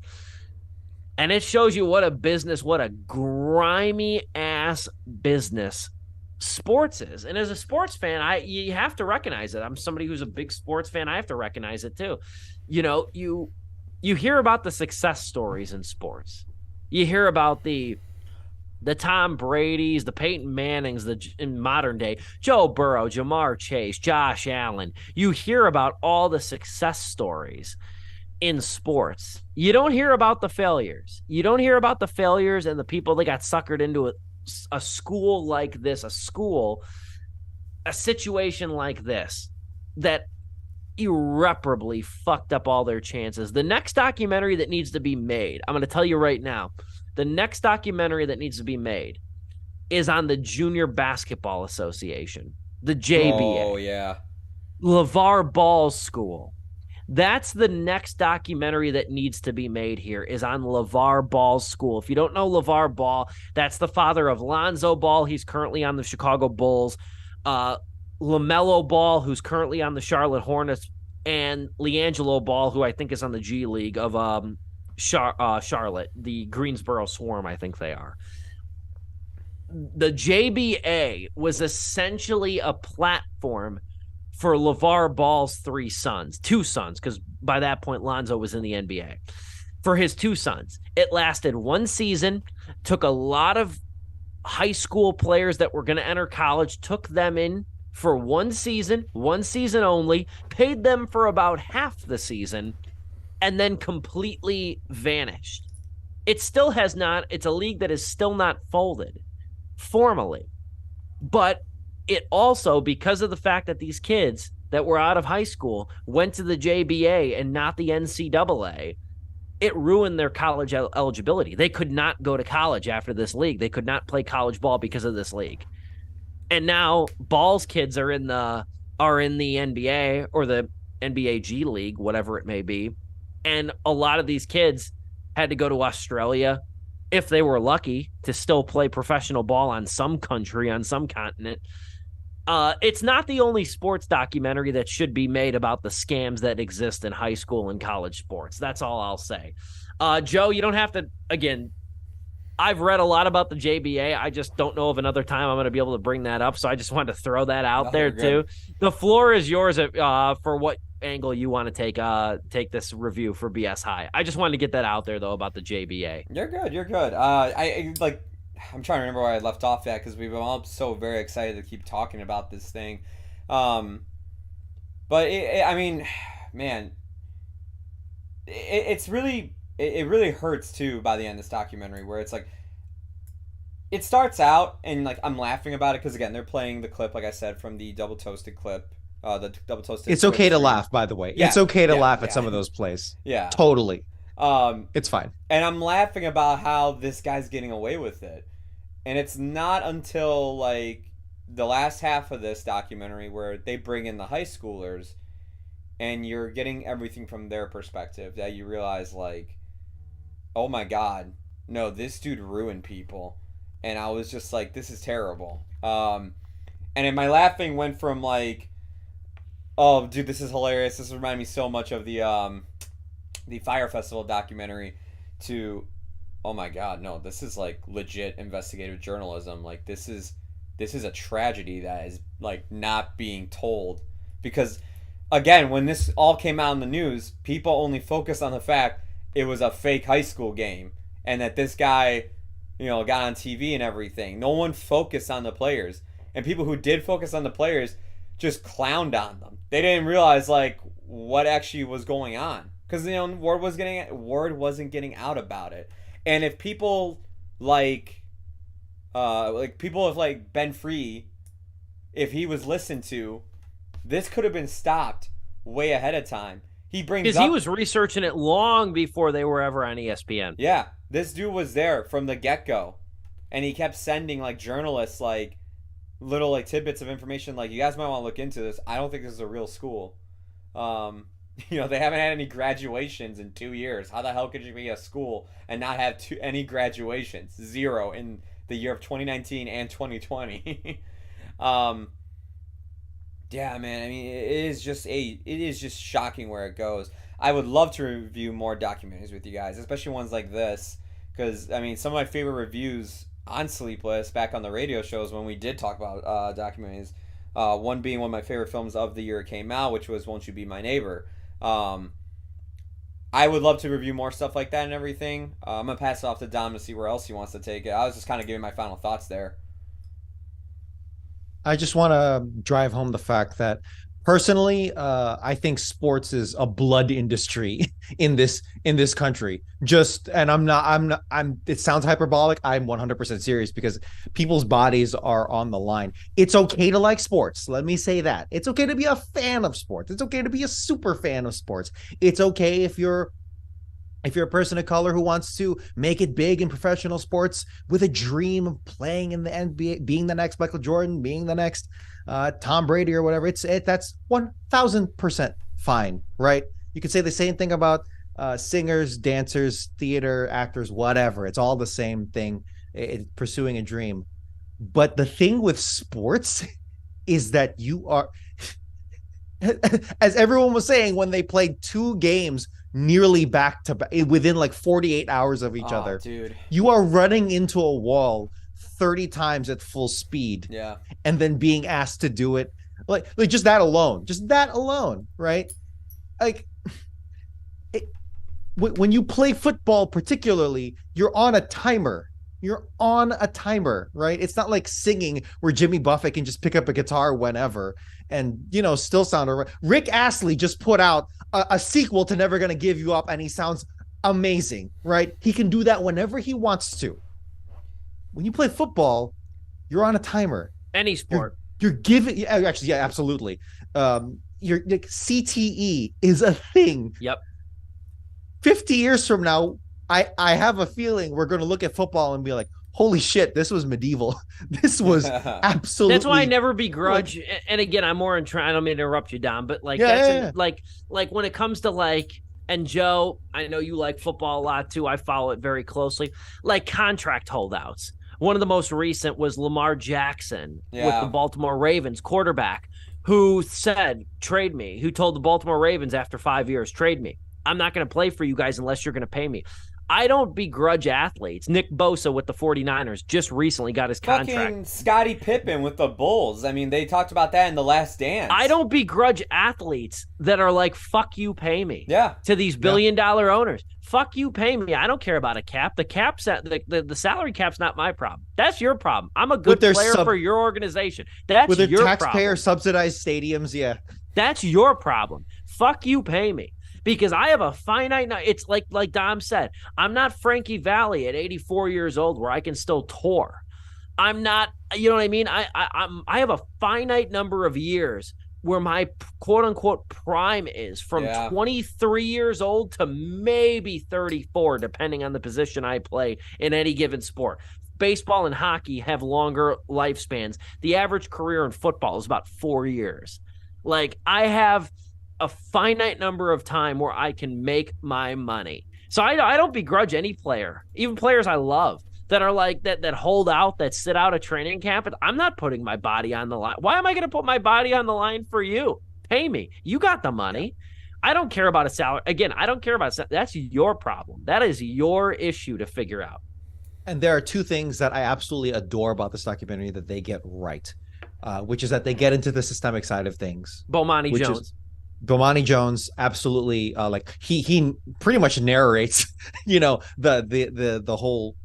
And it shows you what a grimy ass business sports is. And as a sports fan, you have to recognize it. I'm somebody who's a big sports fan. I have to recognize it too. You hear about the success stories in sports. You hear about the Tom Brady's, the Peyton Mannings, in modern day, Joe Burrow, Jamar Chase, Josh Allen. You hear about all the success stories in sports. You don't hear about the failures. You don't hear about the failures and the people that got suckered into a school like this, a situation like this that irreparably fucked up all their chances. The next documentary that needs to be made, I'm going to tell you right now, the next documentary that needs to be made is on the Junior Basketball Association, the JBA. Oh, yeah. LeVar Ball's school. That's the next documentary that needs to be made here, is on LeVar Ball's school. If you don't know LeVar Ball, that's the father of Lonzo Ball. He's currently on the Chicago Bulls. LaMelo Ball, who's currently on the Charlotte Hornets, and LiAngelo Ball, who I think is on the G League of Charlotte, the Greensboro Swarm, I think they are. The JBA was essentially a platform for LeVar Ball's two sons, because by that point, Lonzo was in the NBA. For his two sons, it lasted one season, took a lot of high school players that were going to enter college, took them in for one season only, paid them for about half the season, and then completely vanished. It's a league that is still not folded formally, but it also, because of the fact that these kids that were out of high school went to the JBA and not the NCAA, it ruined their college eligibility. They could not go to college after this league. They could not play college ball because of this league. And now Ball's kids are in the NBA or the NBA G League, whatever it may be. And a lot of these kids had to go to Australia, if they were lucky, to still play professional ball on some country, on some continent. It's not the only sports documentary that should be made about the scams that exist in high school and college sports. That's all I'll say. Joe, you don't have to, again, I've read a lot about the JBA. I just don't know of another time I'm going to be able to bring that up. So I just wanted to throw that out there too. The floor is yours for what angle you want to take this review for BS High. I just wanted to get that out there though about the JBA. You're good. You're good. I'm trying to remember where I left off at because we've all so very excited to keep talking about this thing. But I mean, man, it really hurts too by the end of this documentary where it's like it starts out and like I'm laughing about it because again they're playing the clip like I said from the double toasted clip. The double toasted. It's okay to laugh, by the way. Yeah, it's okay to laugh at some of those plays. Yeah, totally. It's fine. And I'm laughing about how this guy's getting away with it, and it's not until like the last half of this documentary where they bring in the high schoolers, and you're getting everything from their perspective that you realize like, oh my god, no, this dude ruined people, and I was just like, this is terrible. And then my laughing went from like, oh, dude, this is hilarious. This reminded me so much of the Fire Festival documentary to, oh my god, no, this is like legit investigative journalism. Like this is a tragedy that is like not being told because, again, when this all came out in the news, people only focused on the fact it was a fake high school game and that this guy, got on TV and everything. No one focused on the players, and people who did focus on the players just clowned on them. They didn't realize like what actually was going on because word wasn't getting out about it. And if people like people have like Ben Free, if he was listened to, this could have been stopped way ahead of time. He was researching it long before they were ever on ESPN. Yeah, this dude was there from the get-go, and he kept sending like journalists like little like tidbits of information like, you guys might want to look into this. I don't think this is a real school. They haven't had any graduations in 2 years. How the hell could you be a school and not have any graduations? 0 in the year of 2019 and 2020. Yeah, man. I mean, it is just shocking where it goes. I would love to review more documentaries with you guys, especially ones like this, because I mean, some of my favorite reviews on Sleepless back on the radio shows when we did talk about documentaries. One being one of my favorite films of the year it came out, which was Won't You Be My Neighbor. I would love to review more stuff like that and everything. I'm going to pass it off to Dom to see where else he wants to take it. I was just kind of giving my final thoughts there. I just want to drive home the fact that personally, I think sports is a blood industry in this country. It sounds hyperbolic. I'm 100% serious because people's bodies are on the line. It's okay to like sports. Let me say that. It's okay to be a fan of sports. It's okay to be a super fan of sports. It's okay if you're a person of color who wants to make it big in professional sports with a dream of playing in the NBA, being the next Michael Jordan, being the next Tom Brady or whatever. That's 1,000% fine, right? You could say the same thing about singers, dancers, theater, actors, whatever. It's all the same thing, pursuing a dream. But the thing with sports is that you are, as everyone was saying, when they played 2 games nearly back to back within like 48 hours of each other, dude, you are running into a wall 30 times at full speed, and then being asked to do it like just that alone, right? Like when you play football, particularly, you're on a timer, right? It's not like singing where Jimmy Buffett can just pick up a guitar whenever and still sound alright. Rick Astley just put out a sequel to Never Gonna Give You Up, and he sounds amazing, right? He can do that whenever he wants to. When you play football, you're on a timer. Any sport. You're giving, actually, yeah, absolutely. Your CTE is a thing. Yep. 50 years from now, I have a feeling we're going to look at football and be like, holy shit, this was medieval. This was absolutely. That's why I never begrudge. And again, I'm more I don't mean to interrupt you, Dom, but like, like when it comes to like, and Joe, I know you like football a lot too. I follow it very closely. Like contract holdouts. One of the most recent was Lamar Jackson with the Baltimore Ravens quarterback who said, trade me, who told the Baltimore Ravens after 5 years, trade me. I'm not going to play for you guys unless you're going to pay me. I don't begrudge athletes. Nick Bosa with the 49ers just recently got his contract. Fucking Scottie Pippen with the Bulls. I mean, they talked about that in The Last Dance. I don't begrudge athletes that are like, fuck you, pay me. Yeah. To these billion-dollar owners. Fuck you, pay me. I don't care about a cap. The cap's the salary cap's not my problem. That's your problem. I'm a good player for your organization. That's with your taxpayer problem. Subsidized stadiums, yeah. That's your problem. Fuck you, pay me. Because I have a finite. It's like Dom said. I'm not Frankie Valli at 84 years old where I can still tour. I'm not. You know what I mean? I have a finite number of years where my quote unquote prime is from 23 years old to maybe 34, depending on the position I play in any given sport. Baseball and hockey have longer lifespans. The average career in football is about 4 years. Like, I have a finite number of time where I can make my money. So I don't begrudge any player, even players I love that are like that hold out, that sit out a training camp. I'm not putting my body on the line. Why am I going to put my body on the line for you? Pay me. You got the money. I don't care about a salary. Again, I don't care about that's your problem. That is your issue to figure out. And there are two things that I absolutely adore about this documentary that they get right, which is that they get into the systemic side of things. Bomani Jones. Bomani Jones, absolutely. Like he pretty much narrates, the whole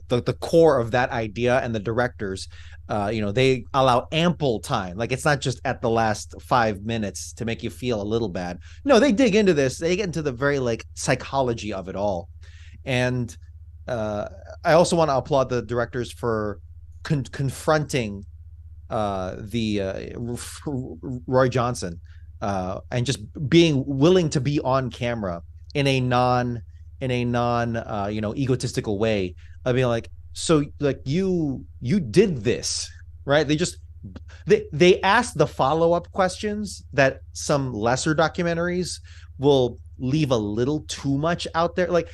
the core of that idea, and the directors, they allow ample time. Like, it's not just at the last 5 minutes to make you feel a little bad. No, they dig into this. They get into the very psychology of it all. And I also want to applaud the directors for confronting Roy Johnson. And just being willing to be on camera in a non egotistical way. I mean, you did this, right? They asked the follow-up questions that some lesser documentaries will leave a little too much out there. Like,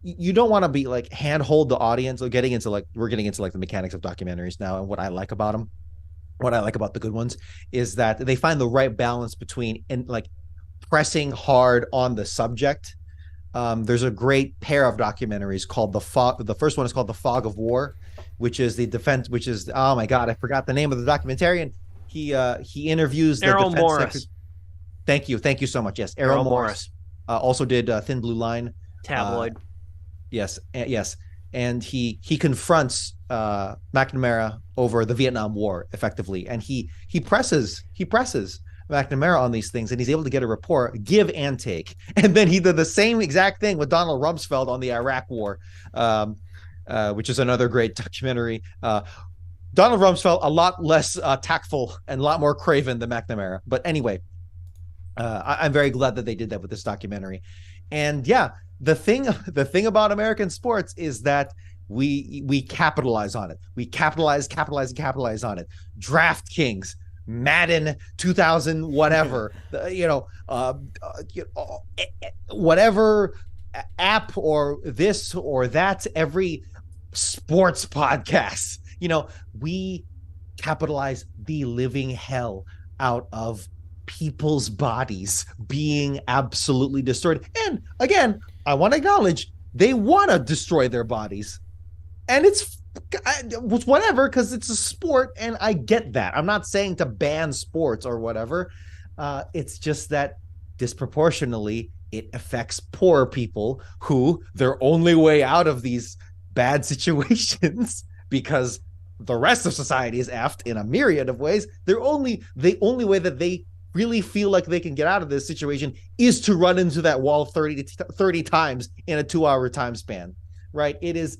you don't want to be handhold the audience. We're getting into the mechanics of documentaries now, and what I like about them. What I like about the good ones is that they find the right balance between pressing hard on the subject. There's a great pair of documentaries called The Fog. The first one is called The Fog of War, which is oh my God, I forgot the name of the documentarian. He interviews Errol the Morris. Thank you so much. Yes, Errol Morris. Also did Thin Blue Line. Tabloid. Yes. And he confronts McNamara over the Vietnam War effectively, and he presses McNamara on these things, and he's able to get a rapport, give and take. And then he did the same exact thing with Donald Rumsfeld on the Iraq War, which is another great documentary. Donald Rumsfeld, a lot less tactful and a lot more craven than McNamara. But anyway, I'm very glad that they did that with this documentary. And yeah, the thing about American sports is that we capitalize on it. We capitalize on it. DraftKings, Madden 2000, whatever, whatever app or this or that, every sports podcast, we capitalize the living hell out of people's bodies being absolutely destroyed. And again, I want to acknowledge they want to destroy their bodies, and it's whatever, because it's a sport, and I get that. I'm not saying to ban sports or whatever. It's just that disproportionately it affects poor people who their only way out of these bad situations, because the rest of society is effed in a myriad of ways. The only way that they really feel like they can get out of this situation is to run into that wall 30 times in a 2-hour time span, right? It's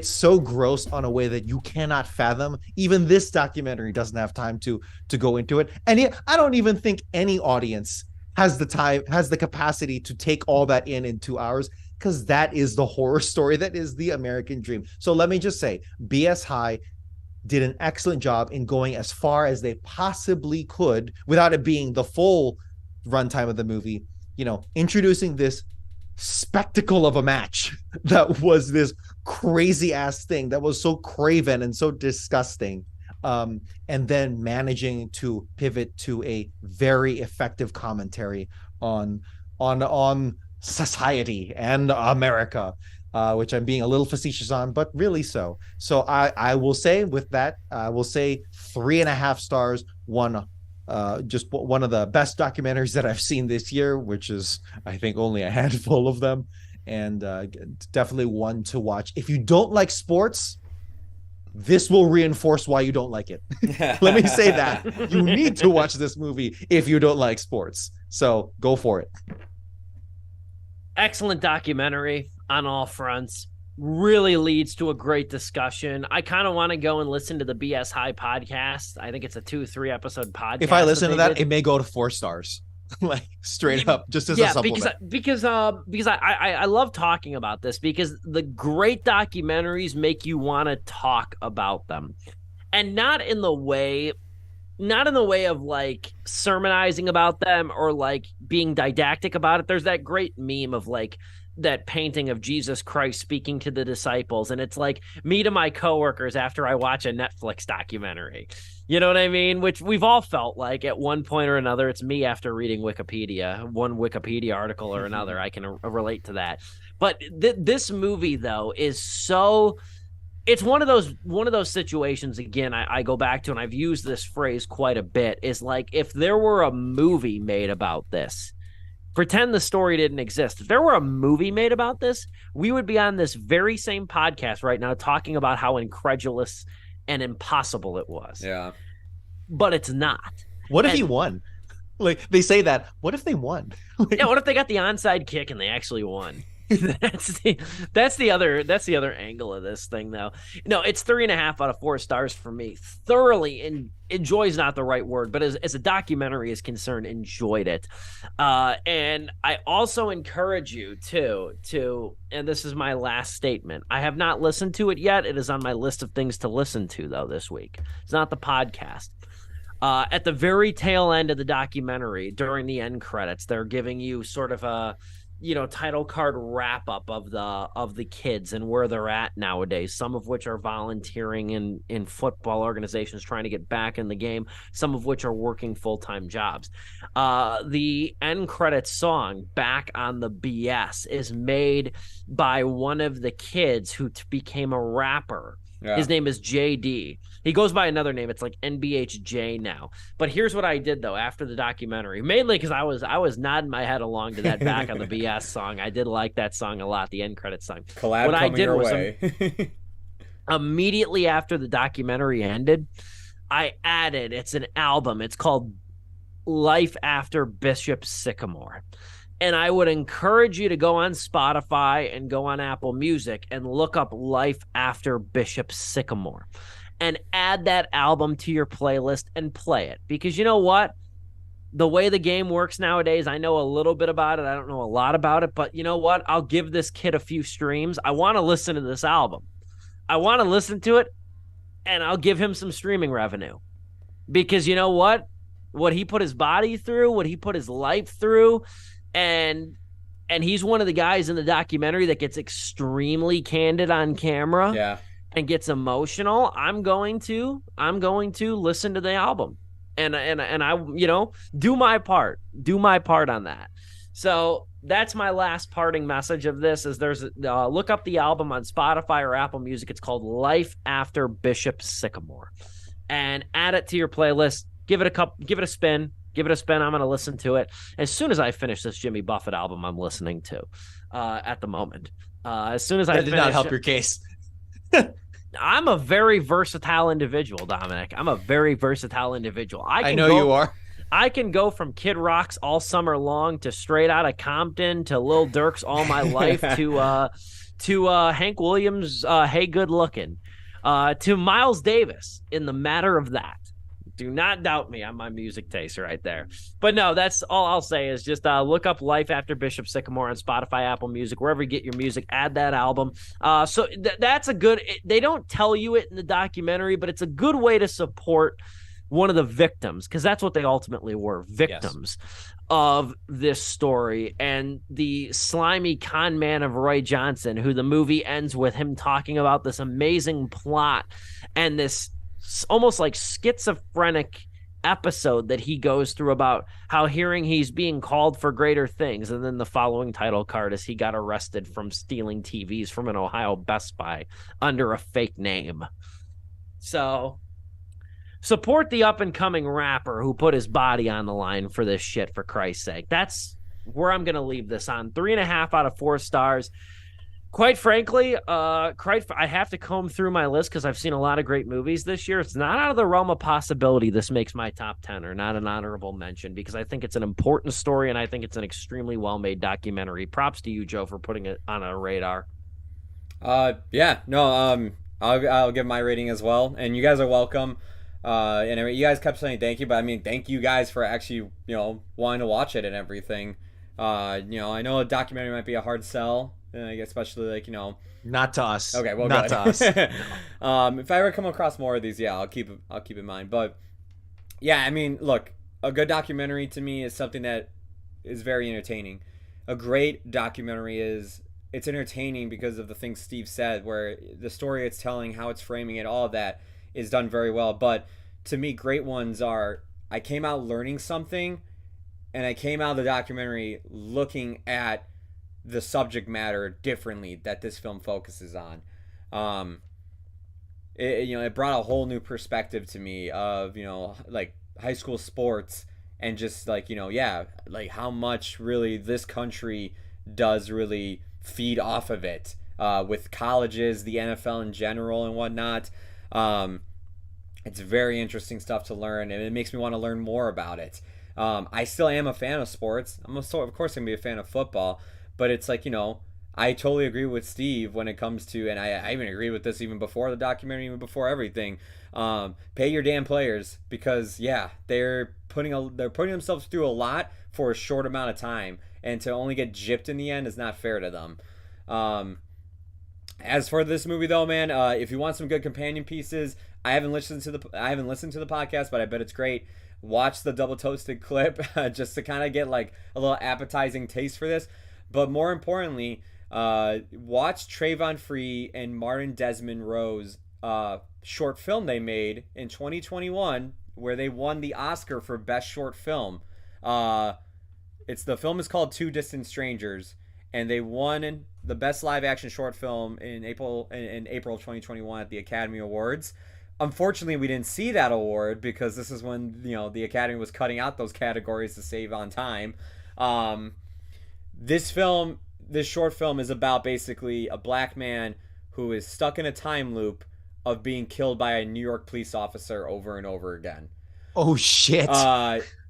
so gross on a way that you cannot fathom. Even this documentary doesn't have time to go into it. And yet, I don't even think any audience has the capacity to take all that in 2 hours, because that is the horror story. That is the American dream. So let me just say, BS High did an excellent job in going as far as they possibly could without it being the full runtime of the movie, introducing this spectacle of a match that was this crazy ass thing that was so craven and so disgusting, and then managing to pivot to a very effective commentary on society and America, which I'm being a little facetious on, but really so. So I will say with that, I will say 3.5 stars. Just one of the best documentaries that I've seen this year, which is I think only a handful of them, and definitely one to watch. If you don't like sports, this will reinforce why you don't like it. Let me say that. You need to watch this movie if you don't like sports. So go for it. Excellent documentary on all fronts. Really leads to a great discussion. I kind of want to go and listen to the BS High podcast. I think it's a 2-3 episode podcast. If I listen to that, it may go to 4 stars. Like straight up, just as a supplement. Because I love talking about this, because the great documentaries make you want to talk about them, and not in the way of like sermonizing about them or like being didactic about it. There's that great meme of like that painting of Jesus Christ speaking to the disciples, and it's like me to my coworkers after I watch a Netflix documentary. You know what I mean? Which we've all felt like at one point or another. It's me after reading Wikipedia, one Wikipedia article or another. I can relate to that. But this movie, though, is so... It's one of those situations, again, I go back to, and I've used this phrase quite a bit, is like if there were a movie made about this, pretend the story didn't exist. If there were a movie made about this, we would be on this very same podcast right now talking about how incredulous and impossible it was. Yeah. But it's not. What if he won? Like they say that. What if they won? Yeah, what if they got the onside kick and they actually won? that's the other angle of this thing, though. No, it's 3.5 out of 4 stars for me. Thoroughly, and enjoy is not the right word, but as a documentary is concerned, enjoyed it. And I also encourage you to, and this is my last statement, I have not listened to it yet. It is on my list of things to listen to, though, this week. It's not the podcast. At the very tail end of the documentary, during the end credits, they're giving you sort of a title card wrap up of the kids and where they're at nowadays, some of which are volunteering in football organizations trying to get back in the game, some of which are working full-time jobs. The end credits song, Back on the BS, is made by one of the kids who became a rapper. Yeah. His name is JD. He goes by another name. It's like NBHJ now. But here's what I did, though, after the documentary, mainly because I was nodding my head along to that Back on the BS song. I did like that song a lot, the end credits song. Collab what I did your was way. Immediately after the documentary ended, I added, it's an album. It's called Life After Bishop Sycamore. And I would encourage you to go on Spotify and go on Apple Music and look up Life After Bishop Sycamore and add that album to your playlist and play it. Because you know what? The way the game works nowadays, I know a little bit about it. I don't know a lot about it, but you know what? I'll give this kid a few streams. I want to listen to this album. I want to listen to it, and I'll give him some streaming revenue. Because you know what? What he put his body through, what he put his life through, and he's one of the guys in the documentary that gets extremely candid on camera. Yeah. And gets emotional. I'm going to listen to the album and I do my part on that. So that's my last parting message of this is there's look up the album on Spotify or Apple Music. It's called Life After Bishop Sycamore, and add it to your playlist. Give it a spin. I'm going to listen to it as soon as I finish this Jimmy Buffett album I'm listening to at the moment. As soon as I did not help your case. I'm a very versatile individual, Dominic. I'm a very versatile individual. I know you are. I can go from Kid Rock's All Summer Long to Straight Outta Compton to Lil Durk's All My Life to Hank Williams' Hey Good Looking to Miles Davis in the matter of that. Do not doubt me on my music taste right there. But no, that's all I'll say is just look up Life After Bishop Sycamore on Spotify, Apple Music, wherever you get your music, add that album. So that's a good, they don't tell you it in the documentary, but it's a good way to support one of the victims, because that's what they ultimately were, victims of this story. And the slimy con man of Roy Johnson, who the movie ends with him talking about this amazing plot and this almost like schizophrenic episode that he goes through about how hearing he's being called for greater things. And then the following title card is he got arrested from stealing TVs from an Ohio Best Buy under a fake name. So support the up and coming rapper who put his body on the line for this shit, for Christ's sake. That's where I'm going to leave this on. 3.5 out of 4 stars. Quite frankly, I have to comb through my list because I've seen a lot of great movies this year. It's not out of the realm of possibility this makes my top 10 or not an honorable mention, because I think it's an important story and I think it's an extremely well-made documentary. Props to you, Joe, for putting it on our radar. I'll give my rating as well, and you guys are welcome. And you guys kept saying thank you, but I mean, thank you guys for actually, wanting to watch it and everything. I know a documentary might be a hard sell, especially not to us. Okay, well, not good. to us. If I ever come across more of these, I'll keep in mind. But yeah, I mean, look, a good documentary to me is something that is very entertaining. A great documentary it's entertaining because of the things Steve said, where the story it's telling, how it's framing it, all of that is done very well. But to me, great ones are, I came out learning something, and I came out of the documentary looking at the subject matter differently that this film focuses on. It brought a whole new perspective to me of, like high school sports, and just how much really this country does really feed off of it, with colleges, the NFL in general and whatnot. It's very interesting stuff to learn, and it makes me want to learn more about it. I still am a fan of sports. Of course I'm going to be a fan of football, but it's I totally agree with Steve when it comes to, and I even agree with this even before the documentary, even before everything. Pay your damn players, because they're putting themselves through a lot for a short amount of time, and to only get gypped in the end is not fair to them. As for this movie though, man, if you want some good companion pieces, I haven't listened to the podcast, but I bet it's great. Watch the double toasted clip just to kind of get like a little appetizing taste for this. But more importantly, watch Trayvon Free and Martin Desmond Rowe's short film they made in 2021, where they won the Oscar for Best Short Film. The film is called Two Distant Strangers, and they won the Best Live Action Short Film in April of 2021 at the Academy Awards. Unfortunately, we didn't see that award because this is when the Academy was cutting out those categories to save on time. This short film is about basically a black man who is stuck in a time loop of being killed by a New York police officer over and over again. Oh shit.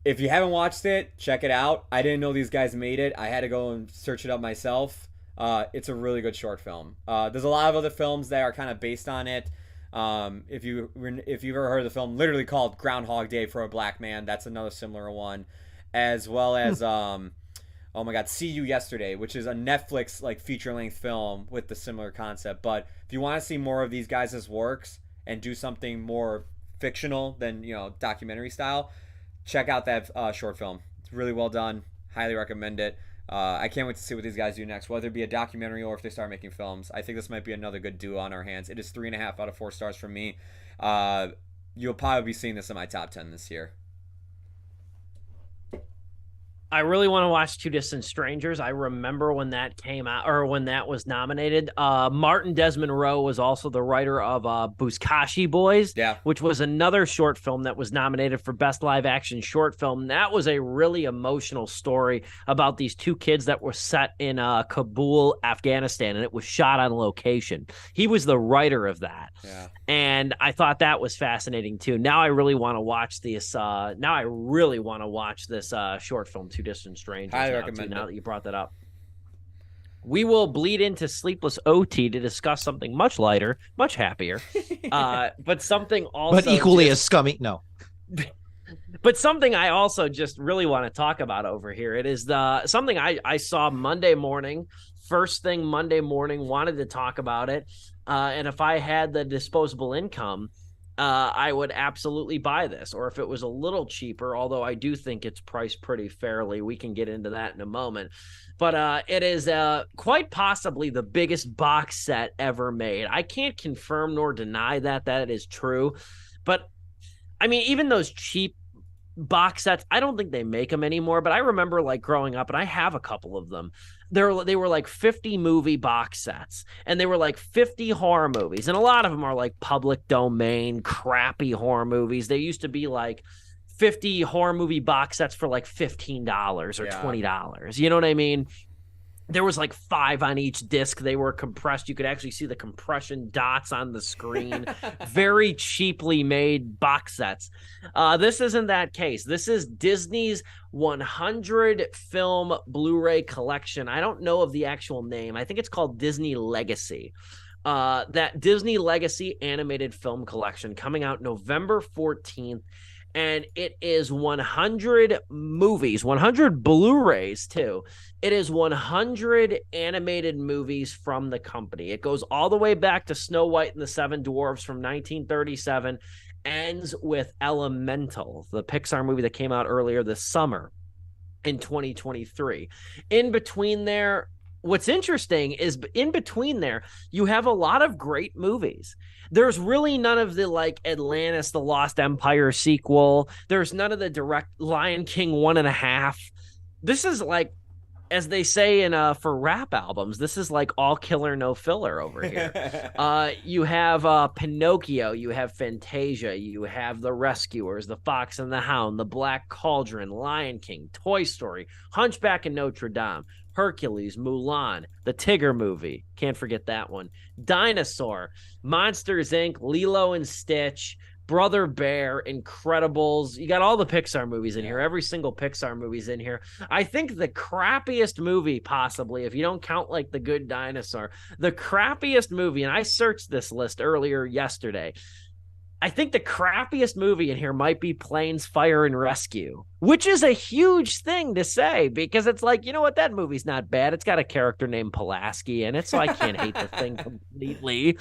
If you haven't watched it, check it out. I didn't know these guys made it. I had to go and search it up myself. It's a really good short film. There's a lot of other films that are kind of based on it. If you've ever heard of the film literally called Groundhog Day for a Black Man, that's another similar one. As well as oh my god, See You Yesterday, which is a Netflix like feature-length film with the similar concept. But if you want to see more of these guys' works and do something more fictional than documentary style, check out that short film. It's really well done. Highly recommend it. I can't wait to see what these guys do next, whether it be a documentary or if they start making films. I think this might be another good duo on our hands. It is 3.5 out of 4 stars from me. You'll probably be seeing this in my top 10 this year. I really want to watch Two Distant Strangers. I remember when that came out, or when that was nominated. Martin Desmond Rowe was also the writer of Buzkashi Boys, which was another short film that was nominated for Best Live Action Short Film. That was a really emotional story about these two kids that were set in Kabul, Afghanistan, and it was shot on location. He was the writer of that. Yeah. And I thought that was fascinating too. Now I really want to watch this. Short film, Two Distant Strangers. Highly recommend now that you brought that up. We will bleed into Sleepless OT to discuss something much lighter, much happier, but something also, but equally as scummy. No, but something I also just really want to talk about over here. It is something I saw Monday morning. First thing Monday morning, wanted to talk about it, and if I had the disposable income, I would absolutely buy this. Or if it was a little cheaper, although I do think it's priced pretty fairly. We can get into that in a moment. But it is quite possibly the biggest box set ever made. I can't confirm nor deny that is true. But, I mean, even those cheap box sets. I don't think they make them anymore, but I remember like growing up, and I have a couple of them. They were like 50 movie box sets, and they were like 50 horror movies, and a lot of them are like public domain crappy horror movies. They used to be like 50 horror movie box sets for like $15 or $20. You know what I mean? There was like 5 on each disc. They were compressed. You could actually see the compression dots on the screen. Very cheaply made box sets. This isn't that case. This is Disney's 100 film Blu-ray collection. I don't know of the actual name. I think it's called Disney Legacy. That Disney Legacy animated film collection coming out November 14th. And it is 100 movies, 100 Blu-rays too. It is 100 animated movies from the company. It goes all the way back to Snow White and the Seven Dwarfs from 1937, ends with Elemental, the Pixar movie that came out earlier this summer in 2023. In between there, what's interesting is in between there, you have a lot of great movies. There's really none of the like Atlantis, the Lost Empire sequel. There's none of the direct Lion King 1.5. This is like, as they say in for rap albums, this is like all killer, no filler over here. You have Pinocchio, you have Fantasia, you have The Rescuers, The Fox and the Hound, The Black Cauldron, Lion King, Toy Story, Hunchback of Notre Dame, Hercules, Mulan, the Tigger movie, can't forget that one, Dinosaur, Monsters Inc., Lilo and Stitch, Brother Bear, Incredibles. You got all the Pixar movies in here. Every single Pixar movie's in here. I think the crappiest movie, possibly, if you don't count like The Good Dinosaur, the crappiest movie, and I searched this list earlier yesterday, I think the crappiest movie in here might be Planes, Fire, and Rescue, which is a huge thing to say because it's like, you know what? That movie's not bad. It's got a character named Pulaski in it, so I can't hate the thing completely.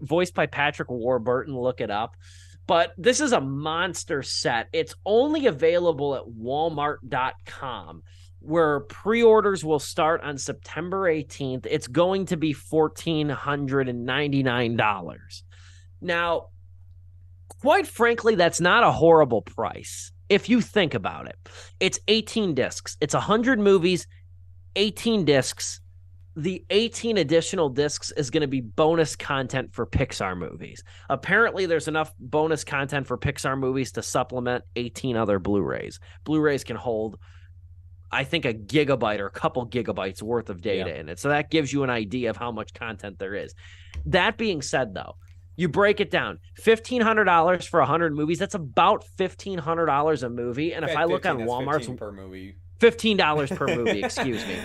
Voiced by Patrick Warburton. Look it up. But this is a monster set. It's only available at Walmart.com, where pre-orders will start on September 18th. It's going to be $1,499. Now, quite frankly, that's not a horrible price if you think about it. It's 18 discs. It's 100 movies, 18 discs. The 18 additional discs is going to be bonus content for Pixar movies. Apparently, there's enough bonus content for Pixar movies to supplement 18 other Blu-rays. Blu-rays can hold, I think, a gigabyte or a couple gigabytes worth of data in it. So that gives you an idea of how much content there is. That being said, though, you break it down, $1,500 for 100 movies. That's about $1,500 a movie. And if I look on Walmart's per movie, $15 per movie.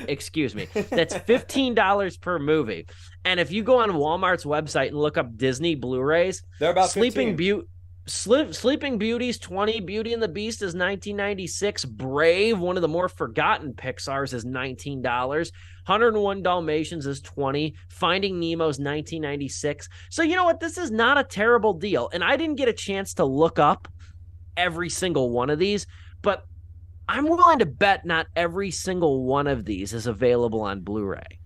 Excuse me. That's $15 per movie. And if you go on Walmart's website and look up Disney Blu-rays, they're about Sleeping Beauty's 20, Beauty and the Beast is $19.96. Brave, one of the more forgotten Pixars, is $19. 101 Dalmatians is $20. Finding Nemo's $19.96. So you know what? This is not a terrible deal. And I didn't get a chance to look up every single one of these, but I'm willing to bet not every single one of these is available on Blu-ray.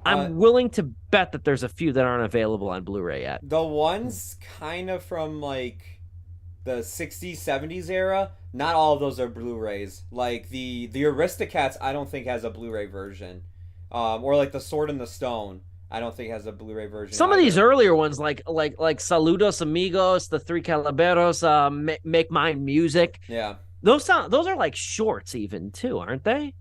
I'm willing to bet that there's a few that aren't available on Blu-ray yet. The ones kind of from like the 60s, 70s era, not all of those are Blu-rays. Like the Aristocats, I don't think has a Blu-ray version. Or like the Sword in the Stone, I don't think has a Blu-ray version. Some of these earlier ones, like Saludos Amigos, the Three Calaberos, Make Mine Music. Yeah. Those are like shorts even too, aren't they?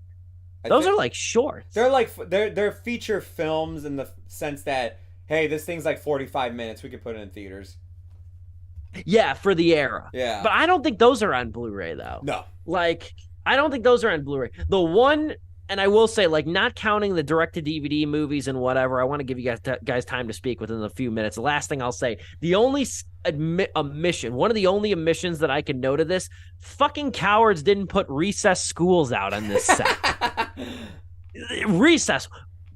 Those are like shorts. They're feature films in the sense that, hey, this thing's like 45 minutes. We could put it in theaters. Yeah, for the era. Yeah. But I don't think those are on Blu-ray though. No. Like, I don't think those are on Blu-ray. The one, and I will say, like, not counting the direct-to-DVD movies and whatever, I want to give you guys time to speak within a few minutes. The last thing I'll say, the only omission, one of the only omissions that I can note of this, fucking cowards didn't put Recess Schools out on this set. Recess,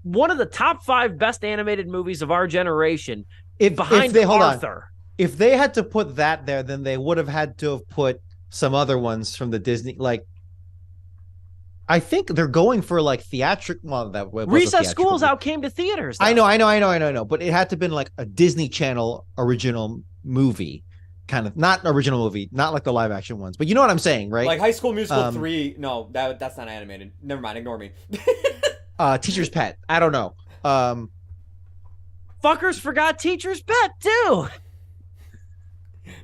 one of the top 5 best animated movies of our generation, behind Arthur. If they had to put that there, then they would have had to have put some other ones from the Disney, like, I think they're going for like theatrical. Well, that Recess Schools out came to theaters. Though. I know, but it had to have been like a Disney Channel original movie, kind of, not original movie, not like the live action ones, but you know what I'm saying, right? Like High School Musical 3. No, that's not animated. Never mind. Ignore me. Teacher's Pet. I don't know. Fuckers forgot Teacher's Pet too.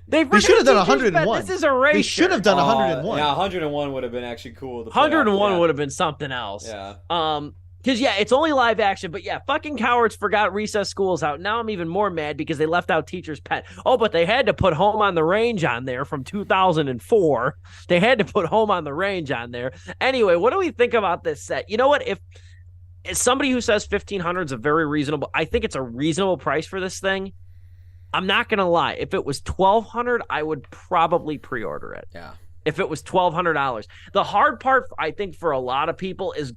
They should have done 101. This is a race. They should have done 101. Yeah, 101 would have been actually cool. 101 would have been something else. Yeah. Because, yeah, it's only live action, but yeah, fucking cowards forgot Recess School's out. Now I'm even more mad because they left out Teacher's Pet. Oh, but they had to put Home on the Range on there from 2004. They had to put Home on the Range on there. Anyway, what do we think about this set? You know what? If somebody who says 1,500 is a very reasonable, I think it's a reasonable price for this thing. I'm not going to lie. If it was $1,200, I would probably pre-order it. Yeah. If it was $1,200. The hard part, I think, for a lot of people is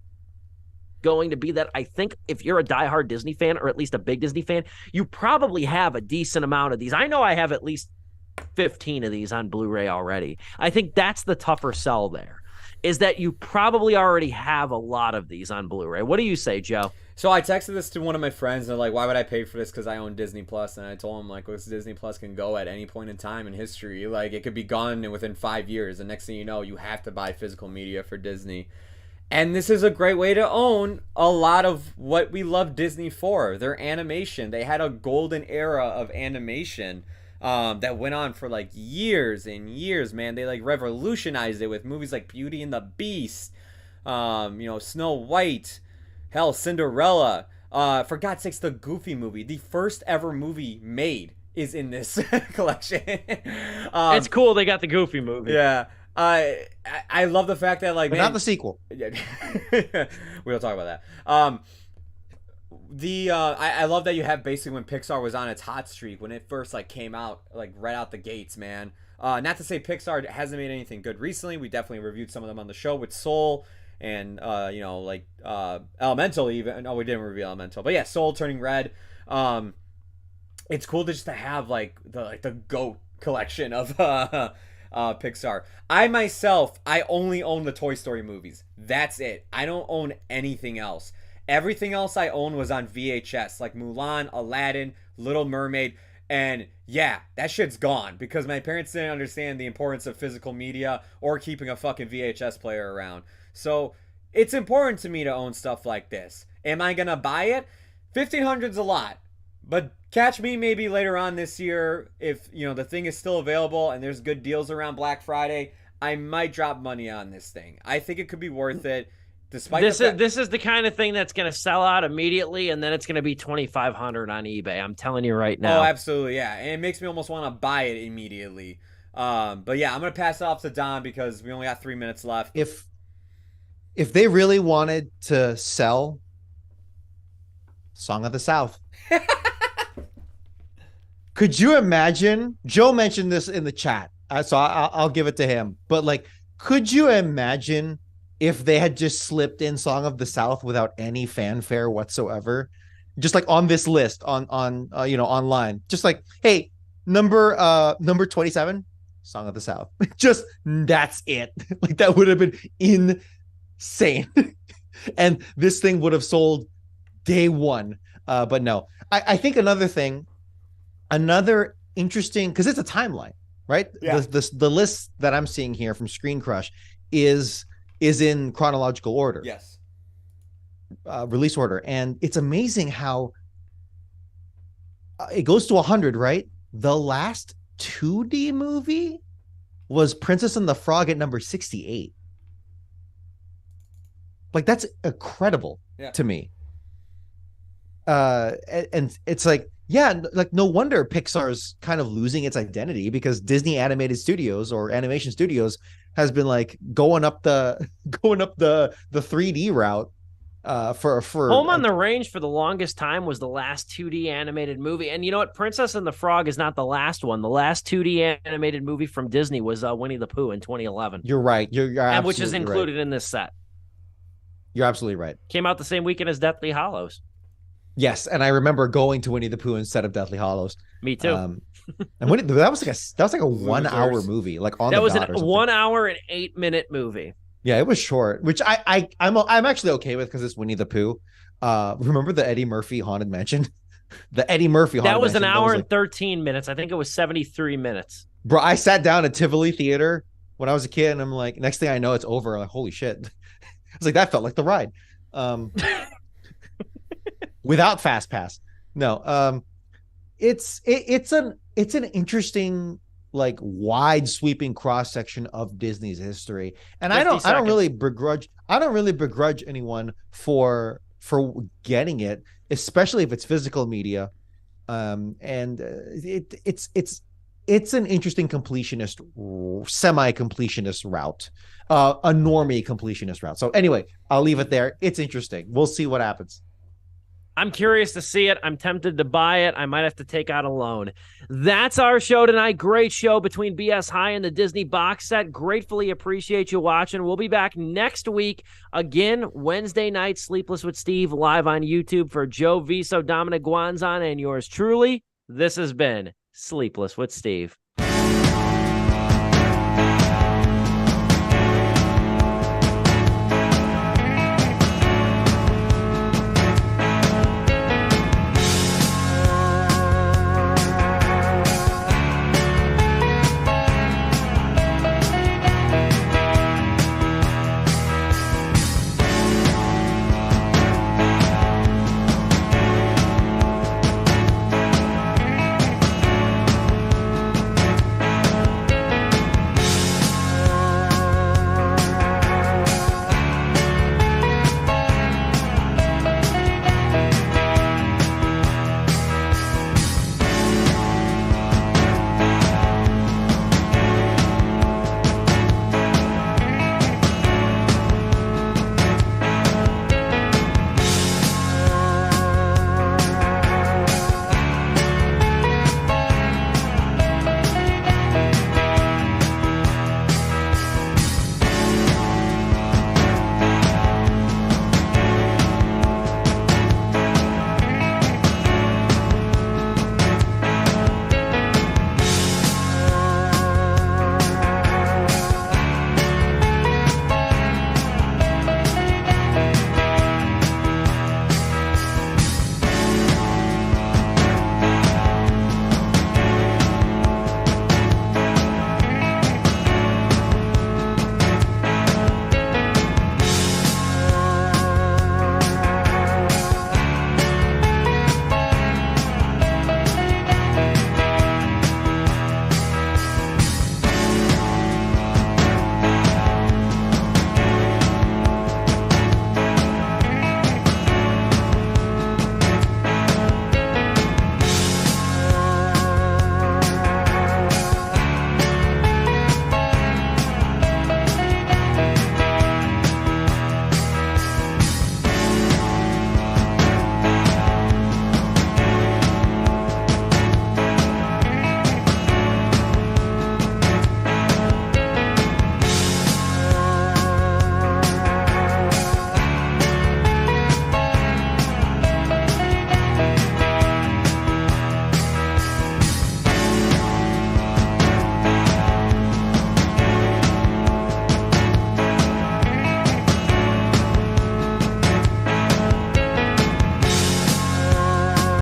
going to be that I think if you're a diehard Disney fan, or at least a big Disney fan, you probably have a decent amount of these. I know I have at least 15 of these on Blu-ray already. I think that's the tougher sell there, is that you probably already have a lot of these on Blu-ray. What do you say, Joe? So I texted this to one of my friends, and they're like, why would I pay for this? Because I own Disney Plus. And I told him, like, well, this Disney Plus can go at any point in time in history. Like, it could be gone within 5 years. And next thing you know, you have to buy physical media for Disney. And this is a great way to own a lot of what we love Disney for. Their animation. They had a golden era of animation that went on for like years and years, man. They like revolutionized it with movies like Beauty and the Beast, Snow White, hell, Cinderella. For God's sakes, the Goofy movie, the first ever movie made, is in this collection. It's cool they got the Goofy movie. Yeah. I love the fact that, like, but man, not the sequel. We don't talk about that. I love that you have basically when Pixar was on its hot streak, when it first like came out, like right out the gates, man. Not to say Pixar hasn't made anything good recently. We definitely reviewed some of them on the show with Soul and Elemental even. No, we didn't review Elemental, but yeah, Soul Turning Red. It's cool to just to have like the GOAT collection of Pixar. I only own the Toy Story movies. That's it. I don't own anything else. Everything else I own was on VHS, like Mulan, Aladdin, Little Mermaid, and yeah, that shit's gone because my parents didn't understand the importance of physical media or keeping a fucking VHS player around. So it's important to me to own stuff like this. Am I gonna buy it? 1,500's a lot, but catch me maybe later on this year if the thing is still available and there's good deals around Black Friday. I might drop money on this thing. I think it could be worth it. Despite this is the kind of thing that's going to sell out immediately, and then it's going to be $2,500 on eBay. I'm telling you right now. Oh, absolutely, yeah, and it makes me almost want to buy it immediately. But yeah, I'm gonna pass it off to Don because we only got 3 minutes left. If they really wanted to sell Song of the South, could you imagine? Joe mentioned this in the chat, so I'll give it to him. But like, could you imagine if they had just slipped in Song of the South without any fanfare whatsoever, just like on this list on online, just like, hey, number 27, Song of the South, just that's it. Like that would have been insane, and this thing would have sold day one. But no, I think another interesting, because it's a timeline, right? Yeah. The list that I'm seeing here from Screen Crush is in chronological order. Yes. Release order. And it's amazing how it goes to 100, right? The last 2D movie was Princess and the Frog at number 68. Like, that's incredible to me. And it's like, yeah, like no wonder Pixar's kind of losing its identity, because Disney Animated Studios or Animation Studios has been like going up the 3D route for Home on the Range for the longest time was the last 2D animated movie. And you know what? Princess and the Frog is not the last one. The last 2D animated movie from Disney was Winnie the Pooh in 2011. You're right. You're and which is included in this set. You're absolutely right. Came out the same weekend as Deathly Hallows. Yes, and I remember going to Winnie the Pooh instead of Deathly Hallows. Me too. And that was like a 1 hour movie, like on that the was dot a 1 hour and 8 minute movie. Yeah, it was short, which I'm actually okay with because it's Winnie the Pooh. Remember the Eddie Murphy Haunted Mansion? The Eddie Murphy Haunted That was Mansion, an hour and 13 minutes. I think it was 73 minutes. Bro, I sat down at Tivoli Theater when I was a kid, and I'm like, next thing I know, it's over. I'm like, holy shit. I was like, that felt like the ride. Um, without Fast Pass. No. It's an interesting, like, wide sweeping cross section of Disney's history. And I don't really begrudge anyone for getting it, especially if it's physical media. And it's an interesting semi-completionist route, a normie completionist route. So anyway, I'll leave it there. It's interesting. We'll see what happens. I'm curious to see it. I'm tempted to buy it. I might have to take out a loan. That's our show tonight. Great show between BS High and the Disney box set. Gratefully appreciate you watching. We'll be back next week. Again, Wednesday night, Sleepless with Steve, live on YouTube. For Joe Viso, Dominic Guanzon, and yours truly, this has been Sleepless with Steve.